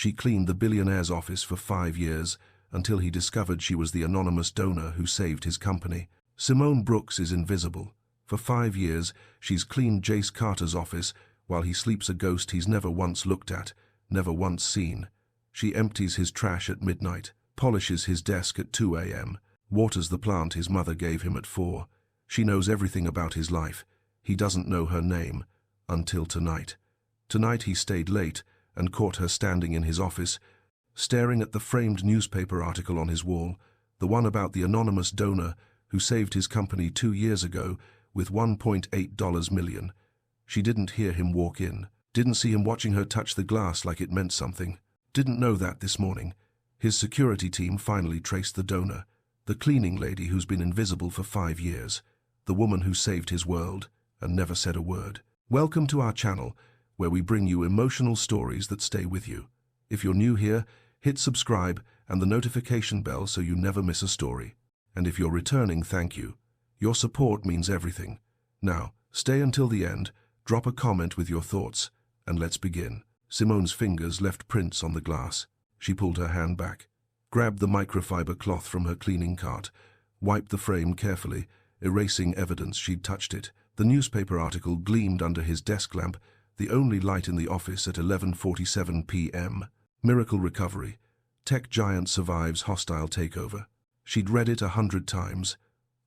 She cleaned the billionaire's office for 5 years until he discovered she was the anonymous donor who saved his company. Simone Brooks is invisible. For 5 years, she's cleaned Jace Carter's office while he sleeps a ghost he's never once looked at, never once seen. She empties his trash at midnight, polishes his desk at 2 a.m., waters the plant his mother gave him at 4. She knows everything about his life. He doesn't know her name until tonight. Tonight he stayed late and caught her standing in his office, staring at the framed newspaper article on his wall, the one about the anonymous donor who saved his company 2 years ago with $1.8 million. She didn't hear him walk in, didn't see him watching her touch the glass like it meant something, didn't know that this morning. His security team finally traced the donor, the cleaning lady who's been invisible for 5 years, the woman who saved his world and never said a word. Welcome to our channel, where we bring you emotional stories that stay with you. If you're new here, hit subscribe and the notification bell so you never miss a story. And if you're returning, thank you. Your support means everything. Now, stay until the end, drop a comment with your thoughts, and let's begin. Simone's fingers left prints on the glass. She pulled her hand back, grabbed the microfiber cloth from her cleaning cart, wiped the frame carefully, erasing evidence she'd touched it. The newspaper article gleamed under his desk lamp, the only light in the office at 11:47 p.m. Miracle recovery. Tech giant survives hostile takeover. She'd read it 100 times,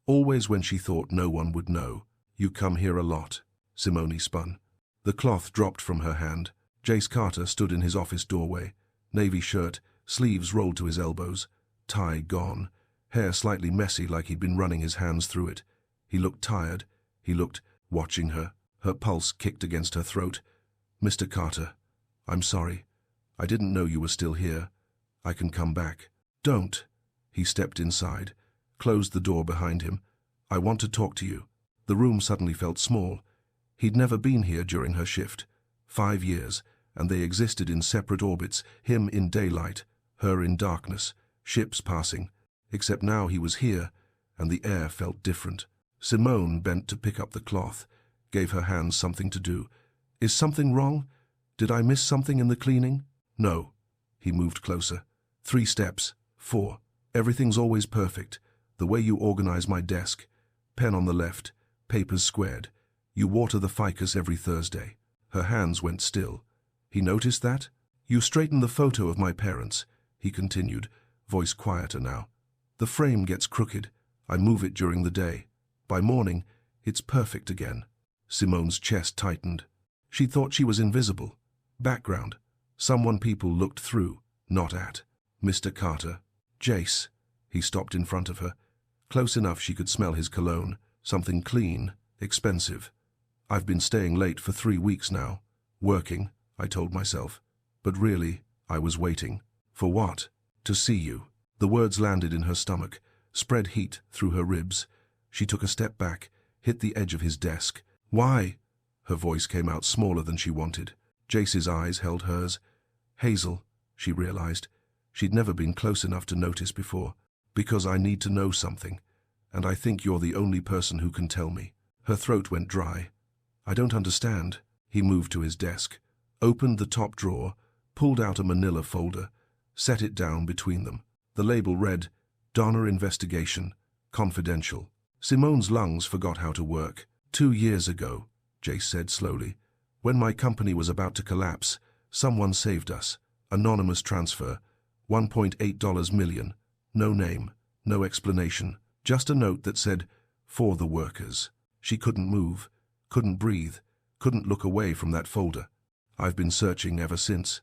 always when she thought no one would know. You come here a lot. Simone spun. The cloth dropped from her hand. Jace Carter stood in his office doorway, navy shirt, sleeves rolled to his elbows, tie gone, hair slightly messy like he'd been running his hands through it. He looked tired. He looked, watching her. Her pulse kicked against her throat. Mr. Carter, I'm sorry. I didn't know you were still here. I can come back. Don't. He stepped inside, closed the door behind him. I want to talk to you. The room suddenly felt small. He'd never been here during her shift. 5 years, and they existed in separate orbits, him in daylight, her in darkness, ships passing. Except now he was here, and the air felt different. Simone bent to pick up the cloth, gave her hands something to do. Is something wrong? Did I miss something in the cleaning? No. He moved closer. 3 steps. 4. Everything's always perfect. The way you organize my desk. Pen on the left, papers squared. You water the ficus every Thursday. Her hands went still. He noticed that? You straighten the photo of my parents, he continued, voice quieter now. The frame gets crooked. I move it during the day. By morning, it's perfect again. Simone's chest tightened. She thought she was invisible. Background. Someone people looked through, not at. Mr. Carter. Jace. He stopped in front of her, close enough she could smell his cologne, something clean, expensive. I've been staying late for 3 weeks now. Working, I told myself. But really, I was waiting. For what? To see you. The words landed in her stomach, spread heat through her ribs. She took a step back, hit the edge of his desk. Why? Her voice came out smaller than she wanted. Jace's eyes held hers. Hazel, she realized. She'd never been close enough to notice before. Because I need to know something, and I think you're the only person who can tell me. Her throat went dry. I don't understand. He moved to his desk, opened the top drawer, pulled out a manila folder, set it down between them. The label read, Donor Investigation, Confidential. Simone's lungs forgot how to work. 2 years ago, Jace said slowly, when my company was about to collapse, someone saved us. Anonymous transfer. $1.8 million. No name, no explanation, just a note that said, for the workers. She couldn't move, couldn't breathe, couldn't look away from that folder. I've been searching ever since.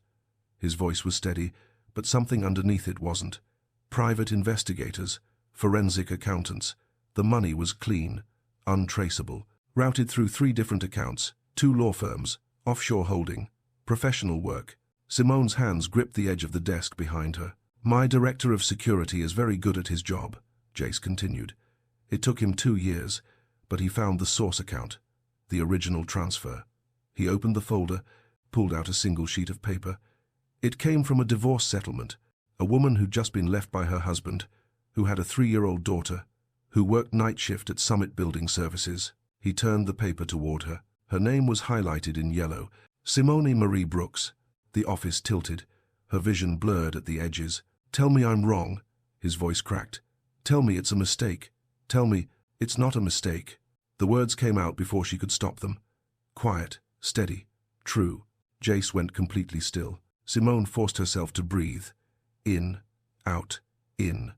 His voice was steady, but something underneath it wasn't. Private investigators, forensic accountants. The money was clean, untraceable, routed through 3 different accounts, 2 law firms, offshore holding, professional work. Simone's hands gripped the edge of the desk behind her. My director of security is very good at his job, Jace continued. It took him 2 years, but he found the source account, the original transfer. He opened the folder, pulled out a single sheet of paper. It came from a divorce settlement, a woman who'd just been left by her husband, who had a 3-year-old daughter, who worked night shift at Summit Building Services. He turned the paper toward her. Her name was highlighted in yellow, Simone Marie Brooks. The office tilted. Her vision blurred at the edges. "Tell me I'm wrong," his voice cracked. "Tell me it's a mistake. Tell me it's not a mistake." The words came out before she could stop them. Quiet, steady, true. Jace went completely still. Simone forced herself to breathe. In, out, in.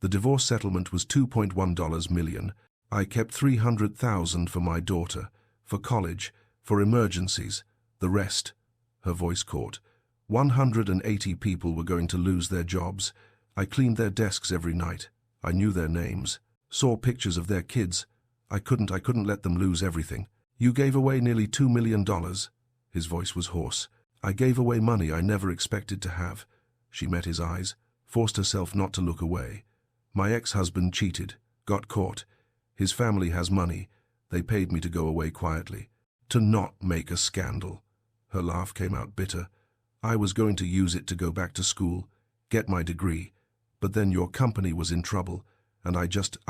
The divorce settlement was $2.1 million. I kept $300,000 for my daughter, for college, for emergencies. The rest, her voice caught. 180 people were going to lose their jobs. I cleaned their desks every night. I knew their names, saw pictures of their kids. I couldn't let them lose everything. You gave away nearly $2 million. His voice was hoarse. I gave away money I never expected to have. She met his eyes, forced herself not to look away. My ex-husband cheated, got caught. His family has money. They paid me to go away quietly, to not make a scandal. Her laugh came out bitter. I was going to use it to go back to school, get my degree. But then your company was in trouble, and I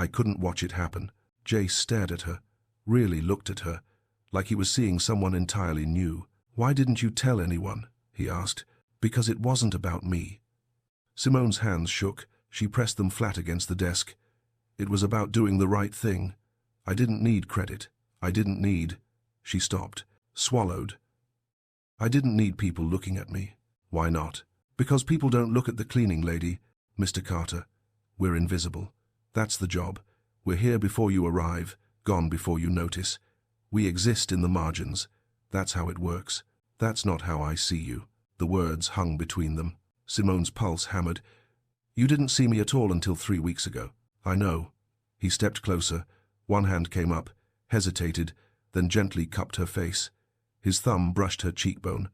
couldn't watch it happen. Jace stared at her, really looked at her, like he was seeing someone entirely new. "Why didn't you tell anyone?" he asked. "Because it wasn't about me." Simone's hands shook. She pressed them flat against the desk. "It was about doing the right thing. I didn't need credit. I didn't need—" She stopped, swallowed. "I didn't need people looking at me." "Why not?" "Because people don't look at the cleaning lady, Mr. Carter. We're invisible. That's the job. We're here before you arrive, gone before you notice. We exist in the margins. That's how it works. That's not how I see you." The words hung between them. Simone's pulse hammered. "You didn't see me at all until 3 weeks ago." "I know." He stepped closer. One hand came up, hesitated, then gently cupped her face. His thumb brushed her cheekbone.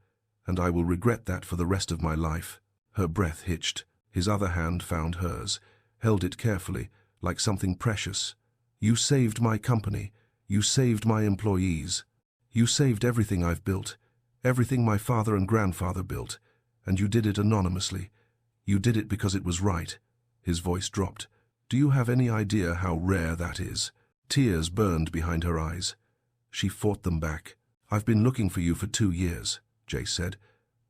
"And I will regret that for the rest of my life." Her breath hitched. His other hand found hers, held it carefully, like something precious. "You saved my company. You saved my employees. You saved everything I've built, everything my father and grandfather built, and you did it anonymously. You did it because it was right." His voice dropped. "Do you have any idea how rare that is?" Tears burned behind her eyes. She fought them back. "I've been looking for you for 2 years, Jace said.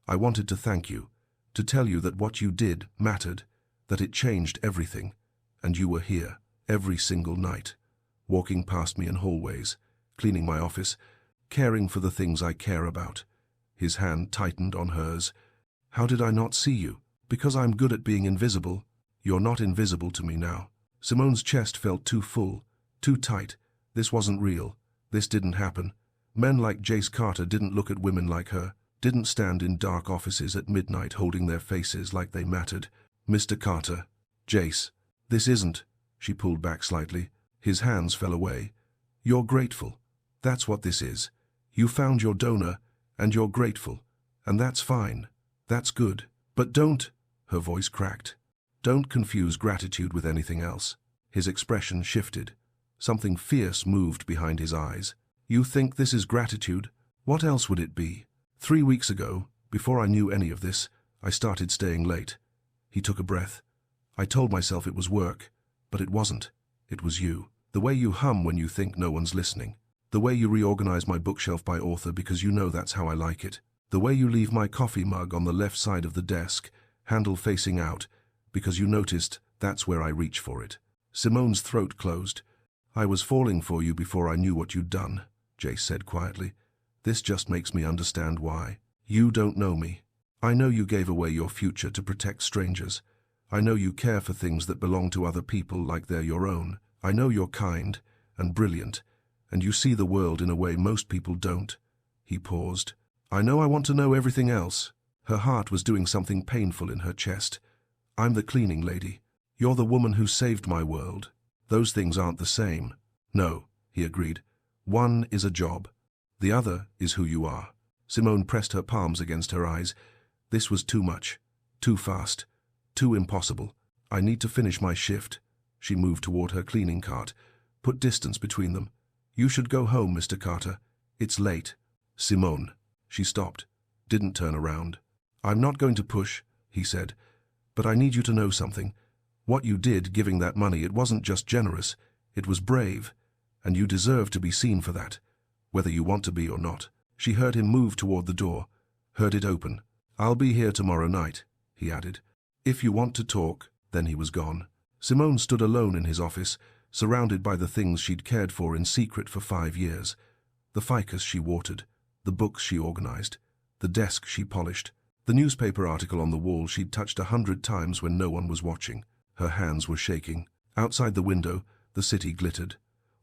"I wanted to thank you, to tell you that what you did mattered, that it changed everything. And you were here, every single night, walking past me in hallways, cleaning my office, caring for the things I care about." His hand tightened on hers. "How did I not see you? Because I'm good at being invisible. You're not invisible to me now." Simone's chest felt too full, too tight. This wasn't real. This didn't happen. Men like Jace Carter didn't look at women like her, didn't stand in dark offices at midnight holding their faces like they mattered. "Mr. Carter." "Jace, this isn't—" She pulled back slightly. His hands fell away. "You're grateful. That's what this is. You found your donor, and you're grateful. And that's fine. That's good. But don't—" Her voice cracked. "Don't confuse gratitude with anything else." His expression shifted. Something fierce moved behind his eyes. "You think this is gratitude? What else would it be?" 3 weeks ago, before I knew any of this, I started staying late." He took a breath. "I told myself it was work, but it wasn't. It was you. The way you hum when you think no one's listening. The way you reorganize my bookshelf by author because you know that's how I like it. The way you leave my coffee mug on the left side of the desk, handle facing out, because you noticed that's where I reach for it." Simone's throat closed. "I was falling for you before I knew what you'd done," Jace said quietly. "This just makes me understand why. You don't know me. I know you gave away your future to protect strangers. I know you care for things that belong to other people like they're your own. I know you're kind and brilliant, and you see the world in a way most people don't." He paused. "I know I want to know everything else." Her heart was doing something painful in her chest. "I'm the cleaning lady. You're the woman who saved my world. Those things aren't the same." "No," he agreed. "One is a job. The other is who you are." Simone pressed her palms against her eyes. This was too much, too fast, too impossible. "I need to finish my shift." She moved toward her cleaning cart, put distance between them. "You should go home, Mr. Carter. It's late." "Simone." She stopped, didn't turn around. "I'm not going to push," he said, "but I need you to know something. What you did giving that money, it wasn't just generous, it was brave, and you deserve to be seen for that, whether you want to be or not." She heard him move toward the door, heard it open. "I'll be here tomorrow night," he added. If you want to talk. Then he was gone. Simone stood alone in his office, surrounded by the things she'd cared for in secret for 5 years. The ficus she watered, the books she organized, the desk she polished, the newspaper article on the wall she'd touched 100 times when no one was watching. Her hands were shaking. Outside the window, the city glittered.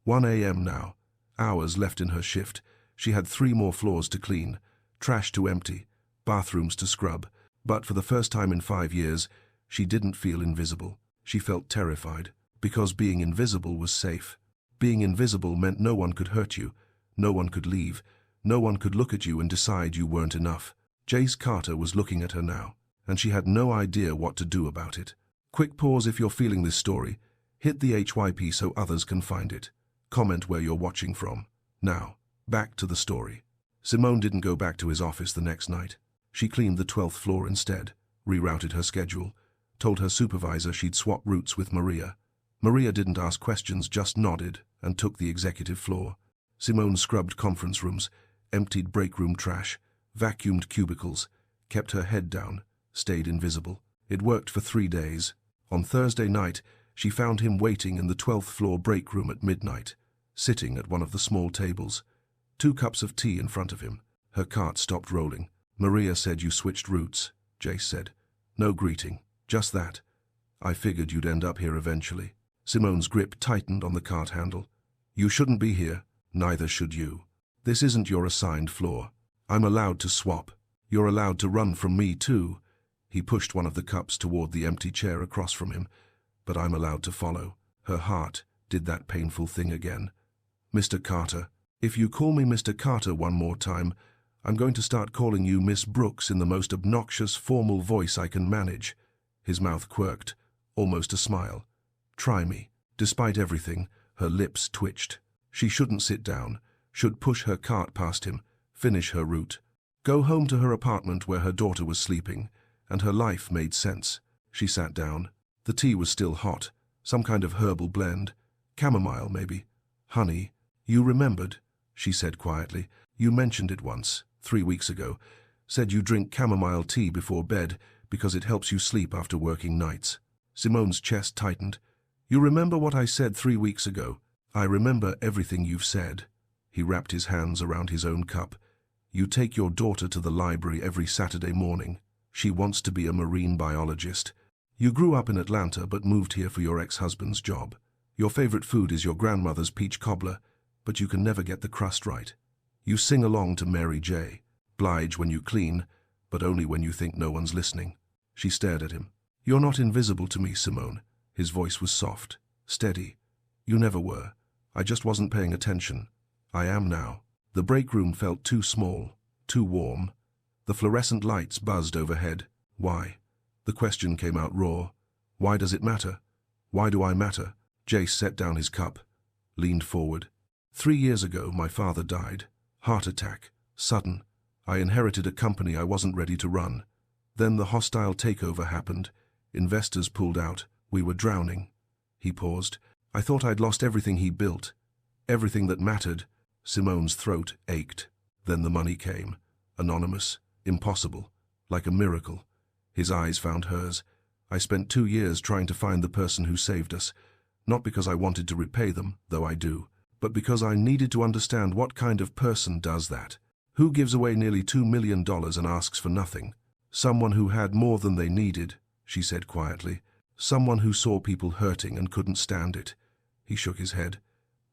1 a.m. now. Hours left in her shift. She had 3 more floors to clean, trash to empty, bathrooms to scrub. But for the first time in 5 years, she didn't feel invisible. She felt terrified, because being invisible was safe. Being invisible meant no one could hurt you, no one could leave, no one could look at you and decide you weren't enough. Jace Carter was looking at her now, and she had no idea what to do about it. Quick pause if you're feeling this story. Hit the HYP so others can find it. Comment where you're watching from. Now, back to the story. Simone didn't go back to his office the next night. She cleaned the 12th floor instead, rerouted her schedule, told her supervisor she'd swap routes with Maria. Maria didn't ask questions, just nodded and took the executive floor. Simone scrubbed conference rooms, emptied break room trash, vacuumed cubicles, kept her head down, stayed invisible. It worked for 3 days. On Thursday night, she found him waiting in the 12th floor break room at midnight, sitting at one of the small tables. 2 cups of tea in front of him. Her cart stopped rolling. Maria said, "You switched routes," Jace said. "No greeting, just that. I figured you'd end up here eventually." Simone's grip tightened on the cart handle. "You shouldn't be here, neither should you. This isn't your assigned floor. I'm allowed to swap. You're allowed to run from me too." He pushed one of the cups toward the empty chair across from him. "But I'm allowed to follow." Her heart did that painful thing again. "Mr. Carter, if you call me Mr. Carter one more time, I'm going to start calling you Miss Brooks in the most obnoxious, formal voice I can manage." His mouth quirked, almost a smile. "Try me." Despite everything, her lips twitched. She shouldn't sit down, should push her cart past him, finish her route, go home to her apartment where her daughter was sleeping, and her life made sense. She sat down. The tea was still hot, some kind of herbal blend. Chamomile, maybe. "Honey, you remembered," she said quietly. "You mentioned it once, 3 weeks ago. Said you drink chamomile tea before bed because it helps you sleep after working nights." Simone's chest tightened. "You remember what I said 3 weeks ago?" "I remember everything you've said." He wrapped his hands around his own cup. "You take your daughter to the library every Saturday morning. She wants to be a marine biologist. You grew up in Atlanta but moved here for your ex-husband's job. Your favorite food is your grandmother's peach cobbler, but you can never get the crust right. You sing along to Mary J. Blige when you clean, but only when you think no one's listening." She stared at him. "You're not invisible to me, Simone." His voice was soft, steady. "You never were. I just wasn't paying attention. I am now." The break room felt too small, too warm. The fluorescent lights buzzed overhead. "Why?" The question came out raw. "Why does it matter? Why do I matter?" Jace set down his cup, leaned forward. 3 years ago, my father died. Heart attack. Sudden. I inherited a company I wasn't ready to run. Then the hostile takeover happened. Investors pulled out. We were drowning." He paused. "I thought I'd lost everything he built. Everything that mattered." Simone's throat ached. Then the money came. Anonymous. Impossible. Like a miracle. His eyes found hers. "I spent 2 years trying to find the person who saved us. Not because I wanted to repay them, though I do, but because I needed to understand what kind of person does that. Who gives away nearly $2 million and asks for nothing? Someone who had more than they needed," she said quietly. "Someone who saw people hurting and couldn't stand it." He shook his head.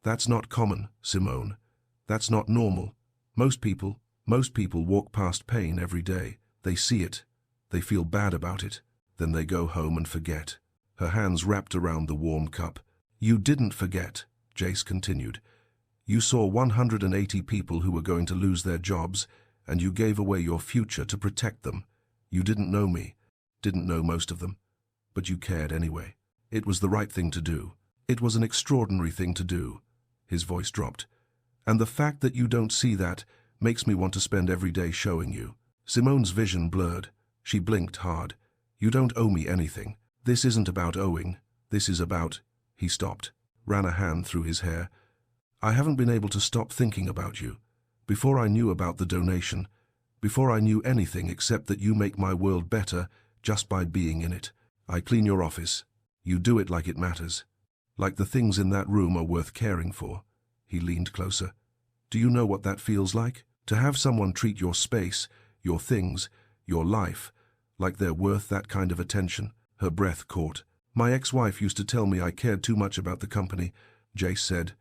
"That's not common, Simone. That's not normal. Most people walk past pain every day. They see it. They feel bad about it. Then they go home and forget." Her hands wrapped around the warm cup. "You didn't forget," Jace continued. "You saw 180 people who were going to lose their jobs, and you gave away your future to protect them. You didn't know me, didn't know most of them, but you cared anyway. It was the right thing to do. It was an extraordinary thing to do." His voice dropped. "And the fact that you don't see that makes me want to spend every day showing you." Simone's vision blurred. She blinked hard. "You don't owe me anything. This isn't about owing. This is about—" He stopped, ran a hand through his hair. "I haven't been able to stop thinking about you. Before I knew about the donation, before I knew anything except that you make my world better, just by being in it. I clean your office. You do it like it matters. Like the things in that room are worth caring for. He leaned closer. Do you know what that feels like? To have someone treat your space, your things, your life, like they're worth that kind of attention. Her breath caught. My ex-wife used to tell me I cared too much about the company, Jace said,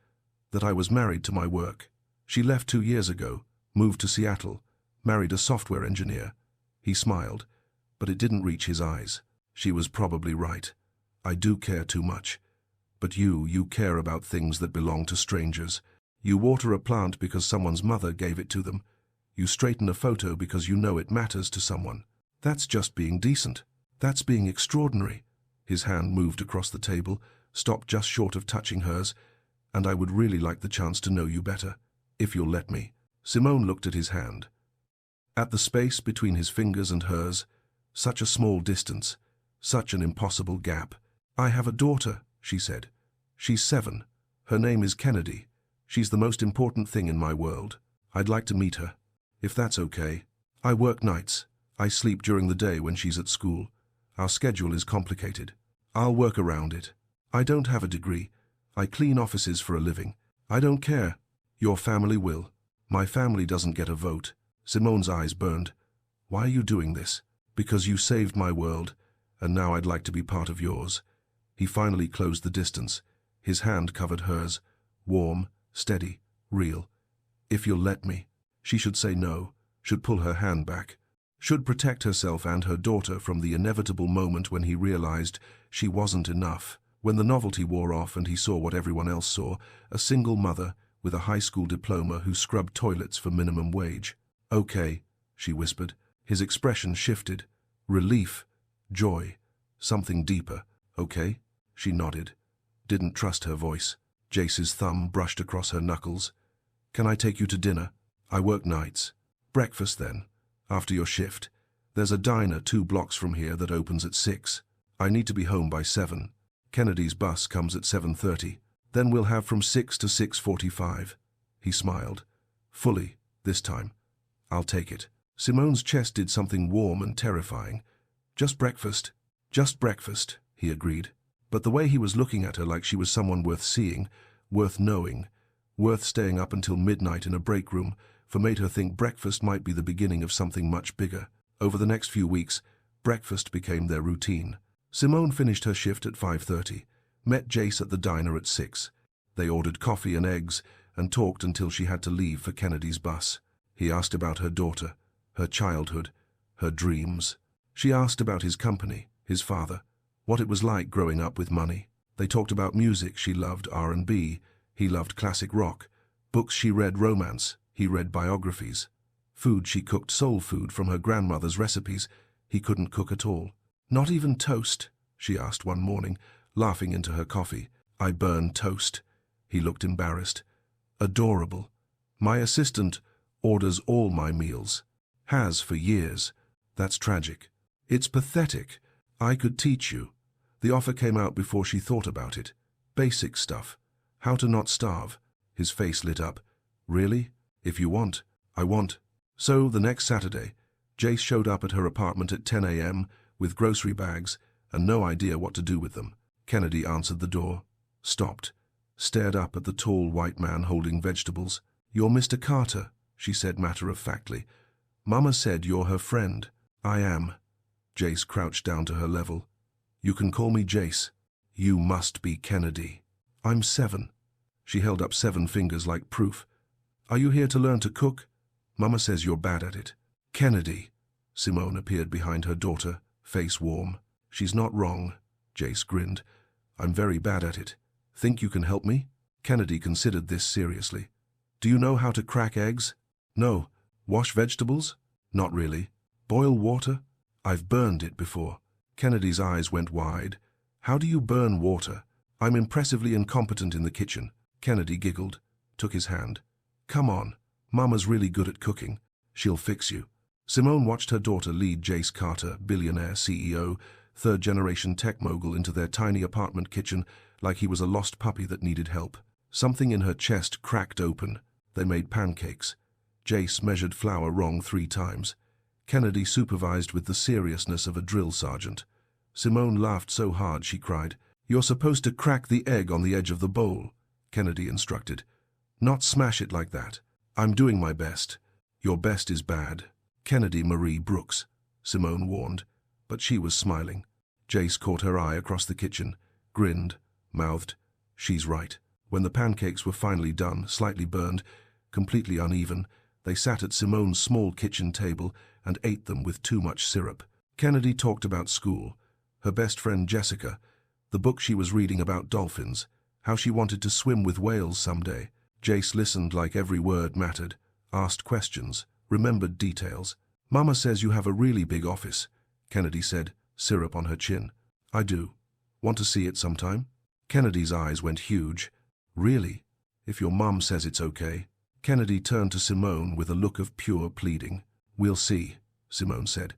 that I was married to my work. She left 2 years ago, moved to Seattle, married a software engineer. He smiled, but it didn't reach his eyes. She was probably right. I do care too much. But you care about things that belong to strangers. You water a plant because someone's mother gave it to them. You straighten a photo because you know it matters to someone. That's just being decent. That's being extraordinary. His hand moved across the table, stopped just short of touching hers, and I would really like the chance to know you better, if you'll let me. Simone looked at his hand. At the space between his fingers and hers, such a small distance, such an impossible gap. I have a daughter, she said. She's 7. Her name is Kennedy. She's the most important thing in my world. I'd like to meet her, if that's okay. I work nights. I sleep during the day when she's at school. Our schedule is complicated. I'll work around it. I don't have a degree. I clean offices for a living. I don't care. Your family will. My family doesn't get a vote. Simone's eyes burned. Why are you doing this? Because you saved my world, and now I'd like to be part of yours. He finally closed the distance. His hand covered hers, warm, steady, real. If you'll let me. She should say no, should pull her hand back, should protect herself and her daughter from the inevitable moment when he realized she wasn't enough. When the novelty wore off and he saw what everyone else saw, a single mother with a high school diploma who scrubbed toilets for minimum wage. Okay, she whispered. His expression shifted. Relief, joy, something deeper. Okay? She nodded. Didn't trust her voice. Jace's thumb brushed across her knuckles. Can I take you to dinner? I work nights. Breakfast then, after your shift. There's a diner 2 blocks from here that opens at 6. I need to be home by 7. Kennedy's bus comes at 7:30. Then we'll have from 6 to 6:45. He smiled. Fully, this time. I'll take it. Simone's chest did something warm and terrifying. Just breakfast, he agreed. But the way he was looking at her like she was someone worth seeing, worth knowing, worth staying up until midnight in a break room, made her think breakfast might be the beginning of something much bigger. Over the next few weeks, breakfast became their routine. Simone finished her shift at 5:30, met Jace at the diner at 6. They ordered coffee and eggs and talked until she had to leave for Kennedy's bus. He asked about her daughter, her childhood, her dreams. She asked about his company, his father, what it was like growing up with money. They talked about music. She loved R&B, he loved classic rock. Books she read romance, he read biographies. Food she cooked soul food from her grandmother's recipes. He couldn't cook at all. Not even toast, she asked one morning, laughing into her coffee. I burn toast. He looked embarrassed. Adorable. My assistant orders all my meals. Has for years. That's tragic. It's pathetic. I could teach you. The offer came out before she thought about it. Basic stuff. How to not starve. His face lit up. Really? If you want. I want. So the next Saturday, Jace showed up at her apartment at 10 a.m. with grocery bags and no idea what to do with them. Kennedy answered the door, stopped, stared up at the tall white man holding vegetables. You're Mr. Carter, she said matter-of-factly. Mama said you're her friend. I am. Jace crouched down to her level. You can call me Jace. You must be Kennedy. I'm 7. She held up 7 fingers like proof. Are you here to learn to cook? Mama says you're bad at it. Kennedy. Simone appeared behind her daughter, face warm. She's not wrong. Jace grinned. I'm very bad at it. Think you can help me? Kennedy considered this seriously. Do you know how to crack eggs? No. Wash vegetables? Not really. Boil water? I've burned it before. Kennedy's eyes went wide. How do you burn water? I'm impressively incompetent in the kitchen. Kennedy giggled, took his hand. Come on. Mama's really good at cooking. She'll fix you. Simone watched her daughter lead Jace Carter, billionaire CEO, third-generation tech mogul, into their tiny apartment kitchen like he was a lost puppy that needed help. Something in her chest cracked open. They made pancakes. Jace measured flour wrong 3 times. Kennedy supervised with the seriousness of a drill sergeant. Simone laughed so hard she cried. "You're supposed to crack the egg on the edge of the bowl," Kennedy instructed. "Not smash it like that. I'm doing my best." "Your best is bad." "Kennedy Marie Brooks," Simone warned, but she was smiling. Jace caught her eye across the kitchen, grinned, mouthed, "She's right." When the pancakes were finally done, slightly burned, completely uneven, they sat at Simone's small kitchen table and ate them with too much syrup. Kennedy talked about school, her best friend Jessica, the book she was reading about dolphins, how she wanted to swim with whales someday. Jace listened like every word mattered, asked questions, remembered details. "Mama says you have a really big office," Kennedy said, syrup on her chin. "I do. Want to see it sometime?" Kennedy's eyes went huge. "Really? If your mom says it's okay." Kennedy turned to Simone with a look of pure pleading. "We'll see," Simone said,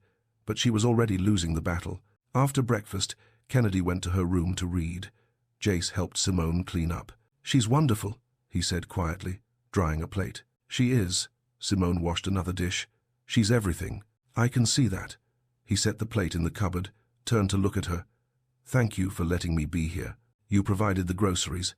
but she was already losing the battle. After breakfast, Kennedy went to her room to read. Jace helped Simone clean up. "She's wonderful," he said quietly, drying a plate. "She is." Simone washed another dish. "She's everything. I can see that." He set the plate in the cupboard, turned to look at her. "Thank you for letting me be here. You provided the groceries.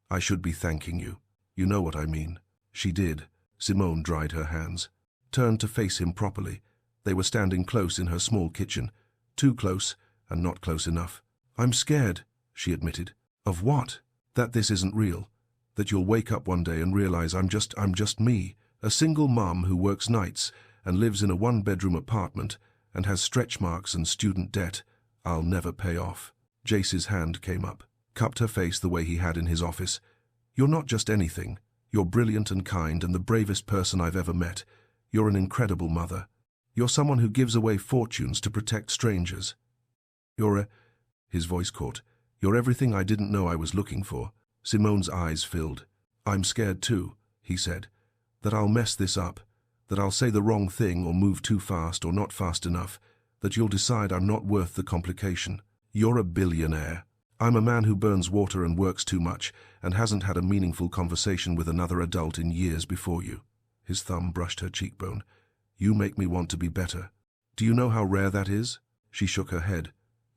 I should be thanking you. You know what I mean." She did. Simone dried her hands, turned to face him properly. They were standing close in her small kitchen. Too close, and not close enough. "I'm scared," she admitted. "Of what?" "That this isn't real. That you'll wake up one day and realize I'm just me, a single mom who works nights and lives in a one-bedroom apartment and has stretch marks and student debt I'll never pay off." Jace's hand came up, cupped her face the way he had in his office. "You're not just anything. You're brilliant and kind and the bravest person I've ever met. You're an incredible mother. You're someone who gives away fortunes to protect strangers. His voice caught. "You're everything I didn't know I was looking for." Simone's eyes filled. "I'm scared too," he said. "That I'll mess this up. That I'll say the wrong thing or move too fast or not fast enough. That you'll decide I'm not worth the complication. You're a billionaire. I'm a man who burns water and works too much and hasn't had a meaningful conversation with another adult in years before you." His thumb brushed her cheekbone. "You make me want to be better. Do you know how rare that is?" She shook her head.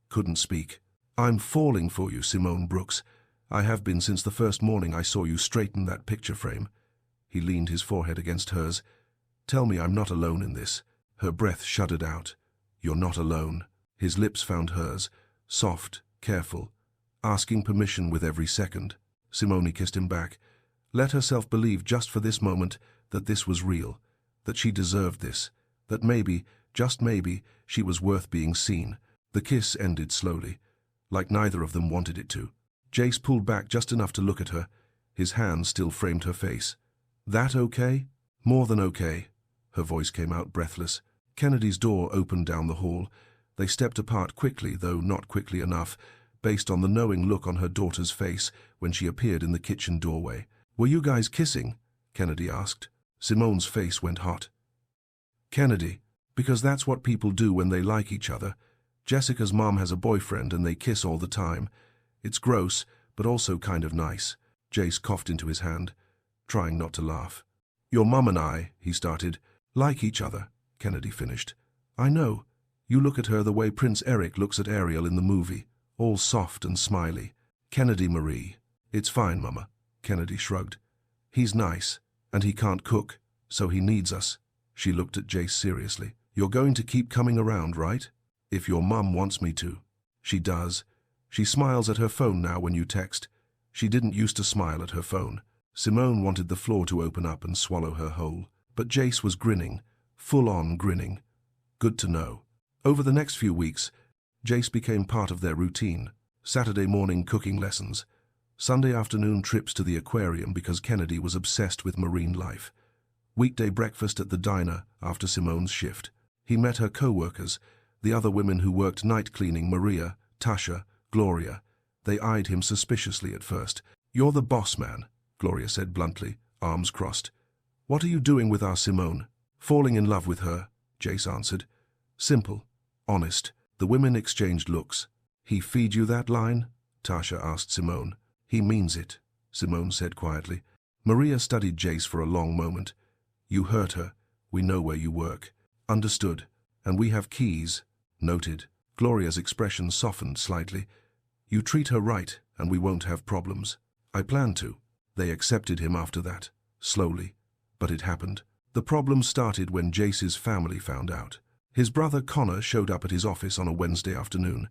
Couldn't speak. "I'm falling for you, Simone Brooks. I have been since the first morning I saw you straighten that picture frame." He leaned his forehead against hers. "Tell me I'm not alone in this." Her breath shuddered out. "You're not alone." His lips found hers, soft, careful, asking permission with every second. Simone kissed him back. Let herself believe just for this moment that this was real, that she deserved this, that maybe, just maybe, she was worth being seen. The kiss ended slowly, like neither of them wanted it to. Jace pulled back just enough to look at her. His hand still framed her face. "That okay?" "More than okay." Her voice came out breathless. Kennedy's door opened down the hall. They stepped apart quickly, though not quickly enough, based on the knowing look on her daughter's face when she appeared in the kitchen doorway. "Were you guys kissing?" Kennedy asked. Simone's face went hot. "Kennedy, because that's what people do when they like each other. Jessica's mom has a boyfriend and they kiss all the time. It's gross, but also kind of nice." Jace coughed into his hand, trying not to laugh. "Your mom and I," he started. "Like each other," Kennedy finished. "I know. You look at her the way Prince Eric looks at Ariel in the movie, all soft and smiley." "Kennedy Marie." "It's fine, Mama," Kennedy shrugged. "He's nice, and he can't cook, so he needs us." She looked at Jace seriously. "You're going to keep coming around, right? If your mum wants me to." "She does. She smiles at her phone now when you text. She didn't used to smile at her phone." Simone wanted the floor to open up and swallow her whole, but Jace was grinning, full-on grinning. Good to know. Over the next few weeks, Jace became part of their routine. Saturday morning cooking lessons, Sunday afternoon trips to the aquarium because Kennedy was obsessed with marine life, weekday breakfast at the diner after Simone's shift. He met her co-workers, the other women who worked night cleaning, Maria, Tasha, Gloria. They eyed him suspiciously at first. "You're the boss man," Gloria said bluntly, arms crossed. "What are you doing with our Simone?" "Falling in love with her," Jace answered. Simple, honest. The women exchanged looks. "He feed you that line?" Tasha asked Simone. "He means it," Simone said quietly. Maria studied Jace for a long moment. "You hurt her. We know where you work." "Understood." And we have keys. Noted. Gloria's expression softened slightly. You treat her right, and we won't have problems. I plan to. They accepted him after that, slowly. But it happened. The problem started when Jace's family found out. His brother Connor showed up at his office on a Wednesday afternoon.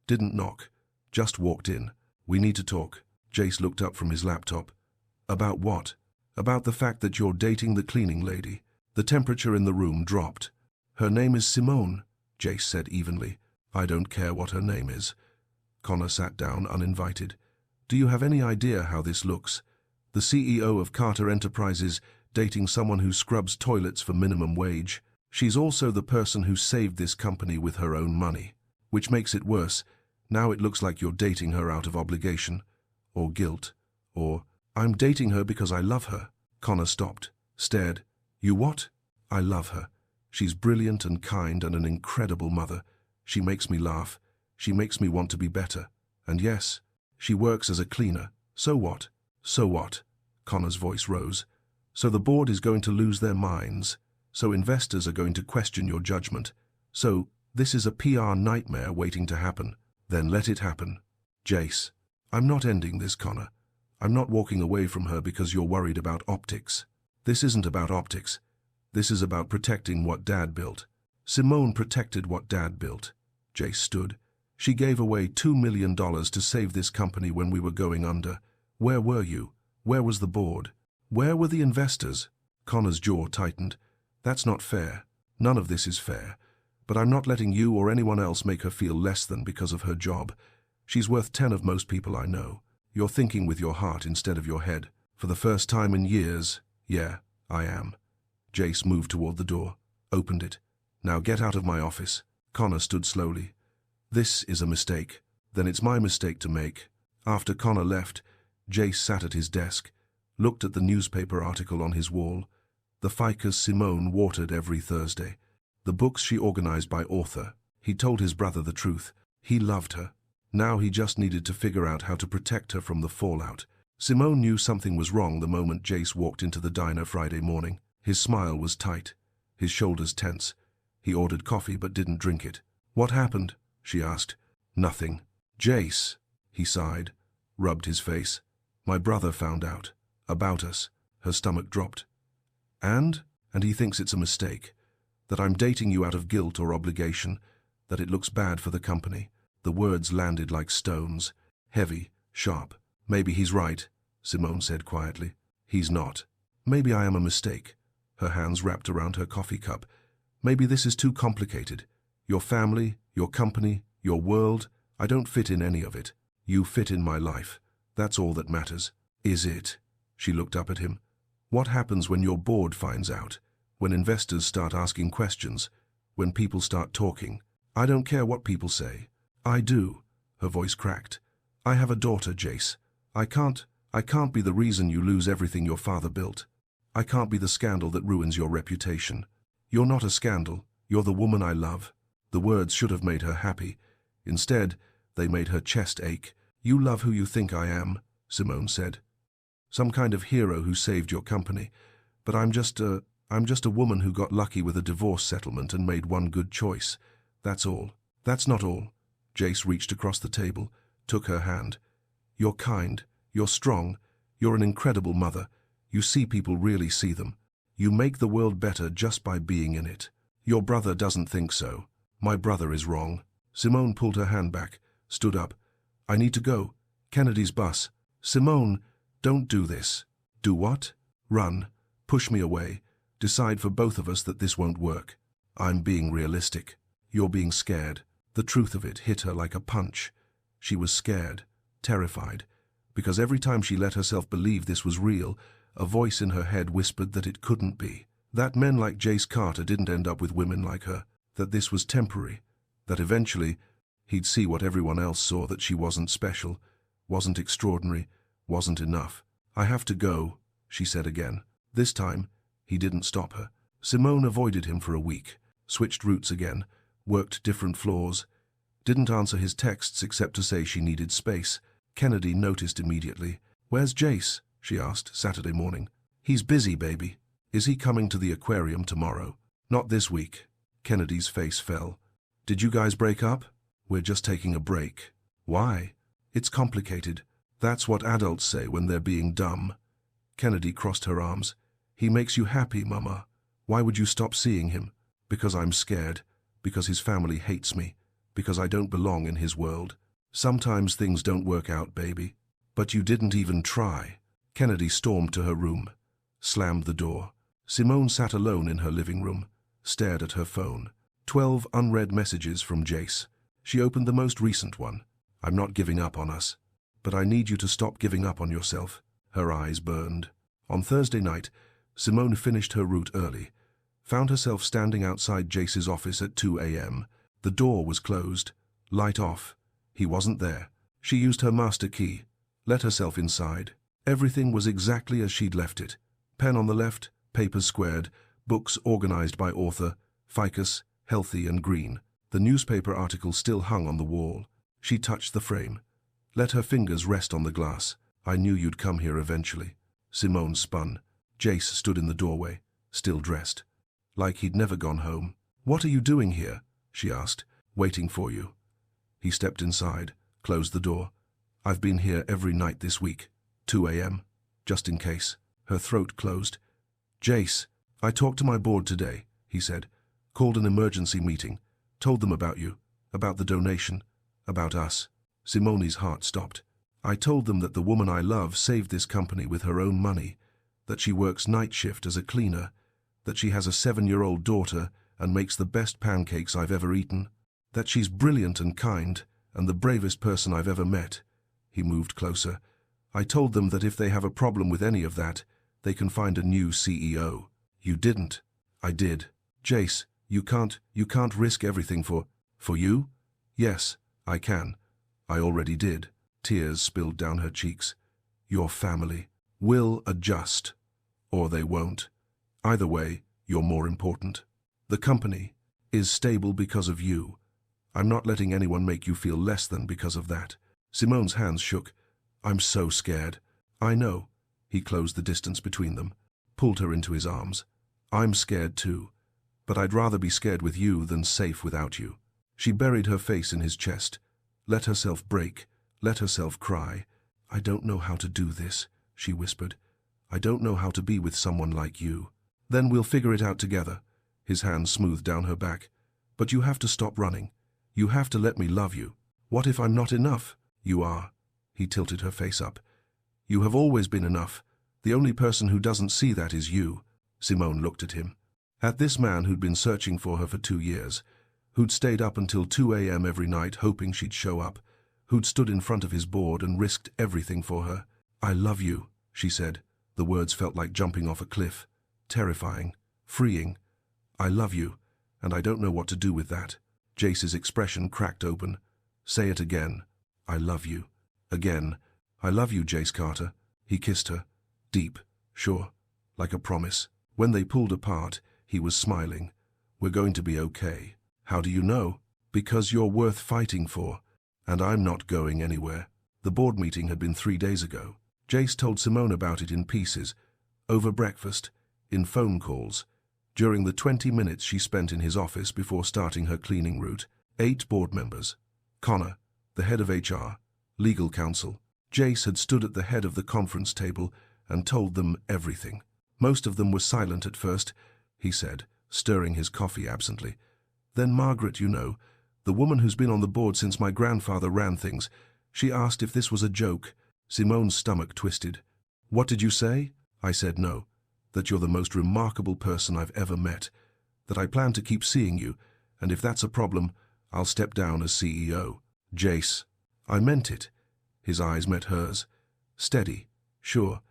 Didn't knock. Just walked in. We need to talk. Jace looked up from his laptop. About what? About the fact that you're dating the cleaning lady. The temperature in the room dropped. Her name is Simone, Jace said evenly. I don't care what her name is. Connor sat down uninvited. Do you have any idea how this looks? The CEO of Carter Enterprises dating someone who scrubs toilets for minimum wage. She's also the person who saved this company with her own money. Which makes it worse. Now it looks like you're dating her out of obligation. Or guilt. Or, I'm dating her because I love her. Connor stopped, stared. You what? I love her. She's brilliant and kind and an incredible mother. She makes me laugh. She makes me want to be better. And yes, she works as a cleaner. So what? So what? Connor's voice rose. So the board is going to lose their minds. So investors are going to question your judgment. So this is a PR nightmare waiting to happen. Then let it happen. Jace. I'm not ending this, Connor. I'm not walking away from her because you're worried about optics. This isn't about optics. This is about protecting what Dad built. Simone protected what Dad built. Jace stood. She gave away $2 million to save this company when we were going under. Where were you? Where was the board? Where were the investors? Connor's jaw tightened. That's not fair. None of this is fair. But I'm not letting you or anyone else make her feel less than because of her job. She's worth 10 of most people I know. You're thinking with your heart instead of your head. For the first time in years, yeah, I am. Jace moved toward the door, opened it. Now get out of my office. Connor stood slowly. This is a mistake. Then it's my mistake to make. After Connor left, Jace sat at his desk, looked at the newspaper article on his wall. The ficus Simone watered every Thursday. The books she organized by author. He told his brother the truth. He loved her. Now he just needed to figure out how to protect her from the fallout. Simone knew something was wrong the moment Jace walked into the diner Friday morning. His smile was tight, his shoulders tense. He ordered coffee but didn't drink it. What happened? She asked. Nothing. Jace, he sighed, rubbed his face. My brother found out. About us. Her stomach dropped. And he thinks it's a mistake. That I'm dating you out of guilt or obligation. That it looks bad for the company. The words landed like stones. Heavy, sharp. Maybe he's right, Simone said quietly. He's not. Maybe I am a mistake. Her hands wrapped around her coffee cup. Maybe this is too complicated. Your family, your company, your world, I don't fit in any of it. You fit in my life. That's all that matters. Is it? She looked up at him. What happens when your board finds out? When investors start asking questions? When people start talking? I don't care what people say. I do. Her voice cracked. I have a daughter, Jace. I can't be the reason you lose everything your father built. I can't be the scandal that ruins your reputation. You're not a scandal. You're the woman I love. The words should have made her happy. Instead, they made her chest ache. You love who you think I am, Simone said. Some kind of hero who saved your company. But I'm just a woman who got lucky with a divorce settlement and made one good choice. That's all. That's not all. Jace reached across the table, took her hand. You're kind. You're strong. You're an incredible mother. You see people really see them. You make the world better just by being in it. Your brother doesn't think so. My brother is wrong. Simone pulled her hand back, stood up. I need to go. Kennedy's bus. Simone, don't do this. Do what? Run. Push me away. Decide for both of us that this won't work. I'm being realistic. You're being scared. The truth of it hit her like a punch. She was scared, terrified, because every time she let herself believe this was real, a voice in her head whispered that it couldn't be. That men like Jace Carter didn't end up with women like her. That this was temporary. That eventually, he'd see what everyone else saw, that she wasn't special, wasn't extraordinary, wasn't enough. I have to go, she said again. This time, he didn't stop her. Simone avoided him for a week, switched routes again, worked different floors, didn't answer his texts except to say she needed space. Kennedy noticed immediately. Where's Jace? She asked Saturday morning. He's busy, baby. Is he coming to the aquarium tomorrow? Not this week. Kennedy's face fell. Did you guys break up? We're just taking a break. Why? It's complicated. That's what adults say when they're being dumb. Kennedy crossed her arms. He makes you happy, Mama. Why would you stop seeing him? Because I'm scared. Because his family hates me. Because I don't belong in his world. Sometimes things don't work out, baby. But you didn't even try. Kennedy stormed to her room, slammed the door. Simone sat alone in her living room, stared at her phone. 12 unread messages from Jace. She opened the most recent one. I'm not giving up on us, but I need you to stop giving up on yourself. Her eyes burned. On Thursday night, Simone finished her route early, found herself standing outside Jace's office at 2 a.m. The door was closed, light off. He wasn't there. She used her master key, let herself inside. Everything was exactly as she'd left it. Pen on the left, papers squared, books organized by author, ficus, healthy and green. The newspaper article still hung on the wall. She touched the frame, let her fingers rest on the glass. I knew you'd come here eventually. Simone spun. Jace stood in the doorway, still dressed, like he'd never gone home. What are you doing here? She asked. Waiting for you. He stepped inside, closed the door. I've been here every night this week. 2 a.m. Just in case. Her throat closed. Jace, I talked to my board today, he said. Called an emergency meeting. Told them about you, about the donation, about us. Simone's heart stopped. I told them that the woman I love saved this company with her own money, that she works night shift as a cleaner, that she has a 7-year-old daughter and makes the best pancakes I've ever eaten, that she's brilliant and kind and the bravest person I've ever met. He moved closer. I told them that if they have a problem with any of that, they can find a new CEO. You didn't. I did. Jace, you can't risk everything for you? Yes, I can. I already did. Tears spilled down her cheeks. Your family will adjust, or they won't. Either way, you're more important. The company is stable because of you. I'm not letting anyone make you feel less than because of that. Simone's hands shook. I'm so scared. I know. He closed the distance between them, pulled her into his arms. I'm scared too, but I'd rather be scared with you than safe without you. She buried her face in his chest, let herself break, let herself cry. I don't know how to do this, she whispered. I don't know how to be with someone like you. Then we'll figure it out together. His hand smoothed down her back. But you have to stop running. You have to let me love you. What if I'm not enough? You are. He tilted her face up. You have always been enough. The only person who doesn't see that is you. Simone looked at him. At this man who'd been searching for her for 2 years, who'd stayed up until 2 a.m. every night hoping she'd show up, who'd stood in front of his board and risked everything for her. I love you, she said. The words felt like jumping off a cliff. Terrifying. Freeing. I love you, and I don't know what to do with that. Jace's expression cracked open. Say it again. I love you. Again. I love you, Jace Carter. He kissed her. Deep. Sure. Like a promise. When they pulled apart, he was smiling. We're going to be okay. How do you know? Because you're worth fighting for. And I'm not going anywhere. The board meeting had been 3 days ago. Jace told Simone about it in pieces, over breakfast, in phone calls, during the 20 minutes she spent in his office before starting her cleaning route. 8 board members. Connor, the head of HR, legal counsel. Jace had stood at the head of the conference table and told them everything. Most of them were silent at first, he said, stirring his coffee absently. Then Margaret, you know, the woman who's been on the board since my grandfather ran things, she asked if this was a joke. Simone's stomach twisted. What did you say? I said no, that you're the most remarkable person I've ever met, that I plan to keep seeing you, and if that's a problem, I'll step down as CEO. Jace. I meant it. His eyes met hers. Steady. Sure.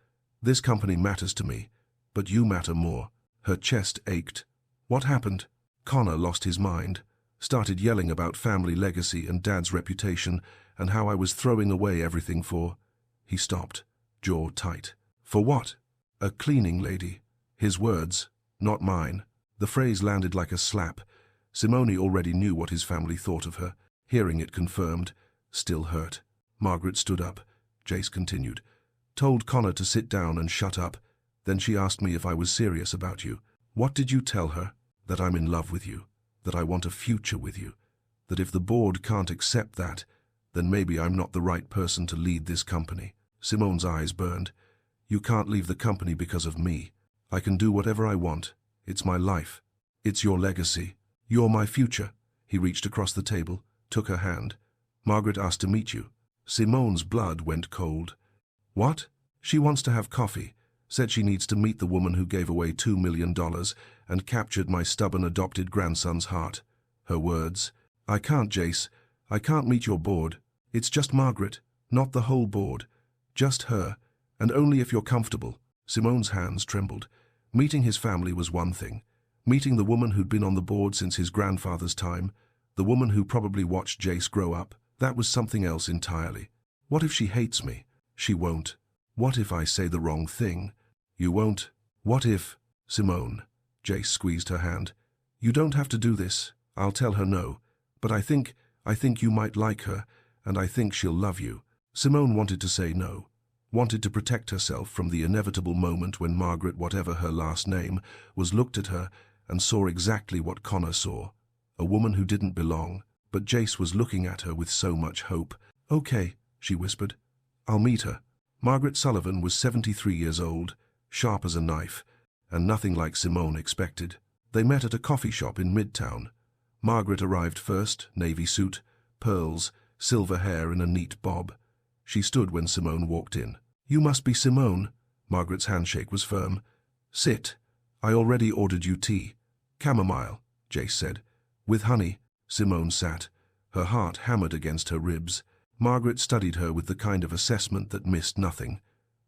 This company matters to me, but you matter more. Her chest ached. What happened? Connor lost his mind, started yelling about family legacy and Dad's reputation and how I was throwing away everything for... He stopped, jaw tight. For what? A cleaning lady. His words, not mine. The phrase landed like a slap. Simone already knew what his family thought of her. Hearing it confirmed, still hurt. Margaret stood up. Jace continued. Told Connor to sit down and shut up. Then she asked me if I was serious about you. What did you tell her? That I'm in love with you. that I want a future with you, that if the board can't accept that, then maybe I'm not the right person to lead this company. Simone's eyes burned. You can't leave the company because of me. I can do whatever I want. It's my life. It's your legacy. You're my future. He reached across the table, took her hand. Margaret asked to meet you. Simone's blood went cold. What? She wants to have coffee. Said she needs to meet the woman who gave away $2 million and captured my stubborn adopted grandson's heart. Her words. I can't, Jace. I can't meet your board. It's just Margaret, not the whole board. Just her, and only if you're comfortable. Simone's hands trembled. Meeting his family was one thing. Meeting the woman who'd been on the board since his grandfather's time, the woman who probably watched Jace grow up, that was something else entirely. What if she hates me? She won't. What if I say the wrong thing? You won't. What if... Simone. Jace squeezed her hand. You don't have to do this. I'll tell her no. But I think you might like her, and I think she'll love you. Simone wanted to say no. Wanted to protect herself from the inevitable moment when Margaret, whatever her last name, was looked at her and saw exactly what Connor saw. A woman who didn't belong, but Jace was looking at her with so much hope. Okay, she whispered. I'll meet her. Margaret Sullivan was 73 years old, sharp as a knife, and nothing like Simone expected. They met at a coffee shop in Midtown. Margaret arrived first, navy suit, pearls, silver hair in a neat bob. She stood when Simone walked in. You must be Simone. Margaret's handshake was firm. Sit. I already ordered you tea. Chamomile, Jace said. With honey. Simone sat, her heart hammered against her ribs. Margaret studied her with the kind of assessment that missed nothing.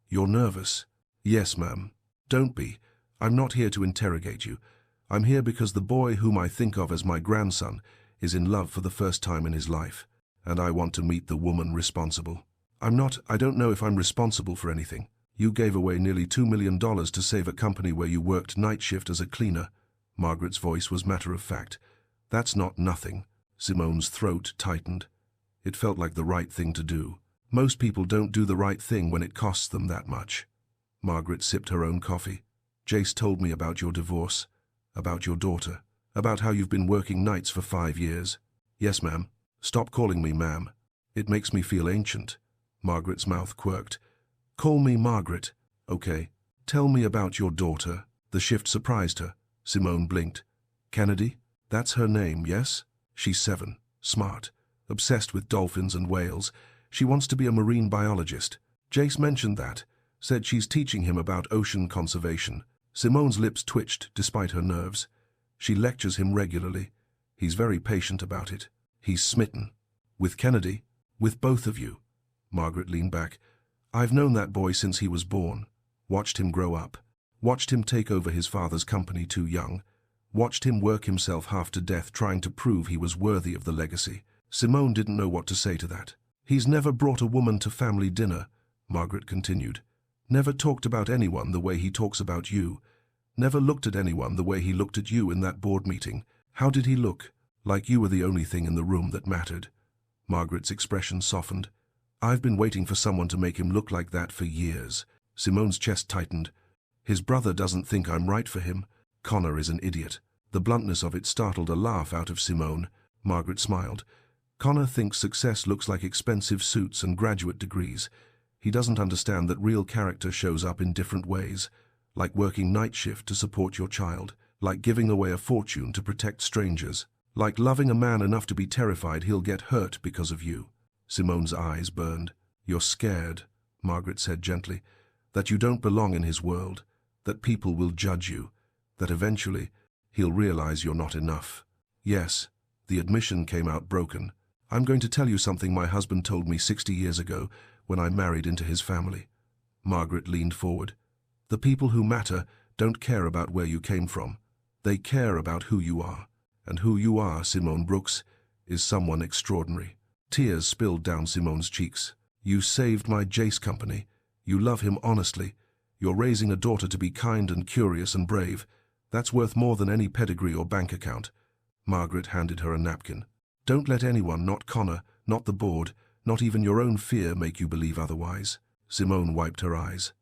You're nervous. Yes, ma'am. Don't be. I'm not here to interrogate you. I'm here because the boy whom I think of as my grandson is in love for the first time in his life, and I want to meet the woman responsible. I don't know if I'm responsible for anything. You gave away nearly $2 million to save a company where you worked night shift as a cleaner. Margaret's voice was matter of fact. That's not nothing. Simone's throat tightened. It felt like the right thing to do. Most people don't do the right thing when it costs them that much. Margaret sipped her own coffee. Jace told me about your divorce, about your daughter, about how you've been working nights for 5 years. Yes, ma'am. Stop calling me ma'am. It makes me feel ancient. Margaret's mouth quirked. Call me Margaret. Okay. Tell me about your daughter. The shift surprised her. Simone blinked. Kennedy? That's her name, yes? She's 7. Smart. Obsessed with dolphins and whales. She wants to be a marine biologist. Jace mentioned that. Said she's teaching him about ocean conservation. Simone's lips twitched despite her nerves. She lectures him regularly. He's very patient about it. He's smitten. With Kennedy? With both of you. Margaret leaned back. I've known that boy since he was born. Watched him grow up. Watched him take over his father's company too young. Watched him work himself half to death trying to prove he was worthy of the legacy. Simone didn't know what to say to that. He's never brought a woman to family dinner, Margaret continued. Never talked about anyone the way he talks about you. Never looked at anyone the way he looked at you in that board meeting. How did he look? Like you were the only thing in the room that mattered. Margaret's expression softened. I've been waiting for someone to make him look like that for years. Simone's chest tightened. His brother doesn't think I'm right for him. Connor is an idiot. The bluntness of it startled a laugh out of Simone. Margaret smiled. Connor thinks success looks like expensive suits and graduate degrees. He doesn't understand that real character shows up in different ways, like working night shift to support your child, like giving away a fortune to protect strangers, like loving a man enough to be terrified he'll get hurt because of you. Simone's eyes burned. You're scared, Margaret said gently, that you don't belong in his world, that people will judge you, that eventually he'll realize you're not enough. Yes, the admission came out broken. I'm going to tell you something my husband told me 60 years ago when I married into his family. Margaret leaned forward. The people who matter don't care about where you came from. They care about who you are. And who you are, Simone Brooks, is someone extraordinary. Tears spilled down Simone's cheeks. You saved my Jace company. You love him honestly. You're raising a daughter to be kind and curious and brave. That's worth more than any pedigree or bank account. Margaret handed her a napkin. Don't let anyone, not Connor, not the board, not even your own fear make you believe otherwise. Simone wiped her eyes.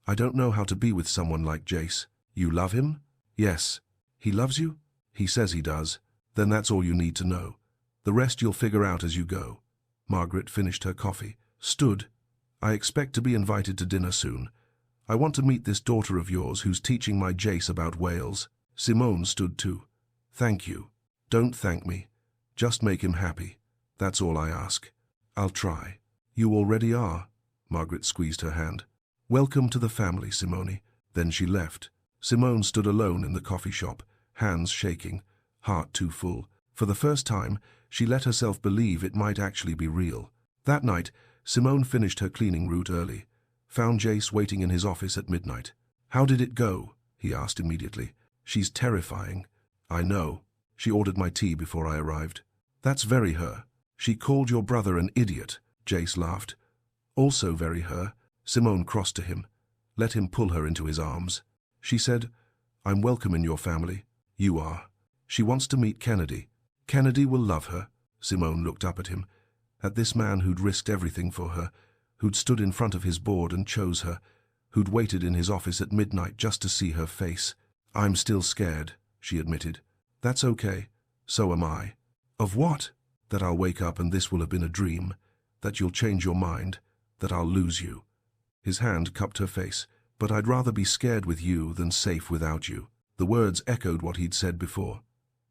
I don't know how to be with someone like Jace. You love him? Yes. He loves you? He says he does. Then that's all you need to know. The rest you'll figure out as you go. Margaret finished her coffee, stood. I expect to be invited to dinner soon. I want to meet this daughter of yours who's teaching my Jace about whales. Simone stood too. Thank you. Don't thank me. Just make him happy. That's all I ask. I'll try. You already are. Margaret squeezed her hand. Welcome to the family, Simone. Then she left. Simone stood alone in the coffee shop, hands shaking, heart too full. For the first time, she let herself believe it might actually be real. That night, Simone finished her cleaning route early, found Jace waiting in his office at midnight. How did it go? He asked immediately. She's terrifying. I know. She ordered my tea before I arrived. That's very her. She called your brother an idiot, Jace laughed. Also very her. Simone crossed to him, let him pull her into his arms. She said, I'm welcome in your family. You are. She wants to meet Kennedy. Kennedy will love her. Simone looked up at him, at this man who'd risked everything for her, who'd stood in front of his board and chose her, who'd waited in his office at midnight just to see her face. I'm still scared, she admitted. That's okay. So am I. Of what? That I'll wake up and this will have been a dream, that you'll change your mind, that I'll lose you. His hand cupped her face. But I'd rather be scared with you than safe without you. The words echoed what he'd said before.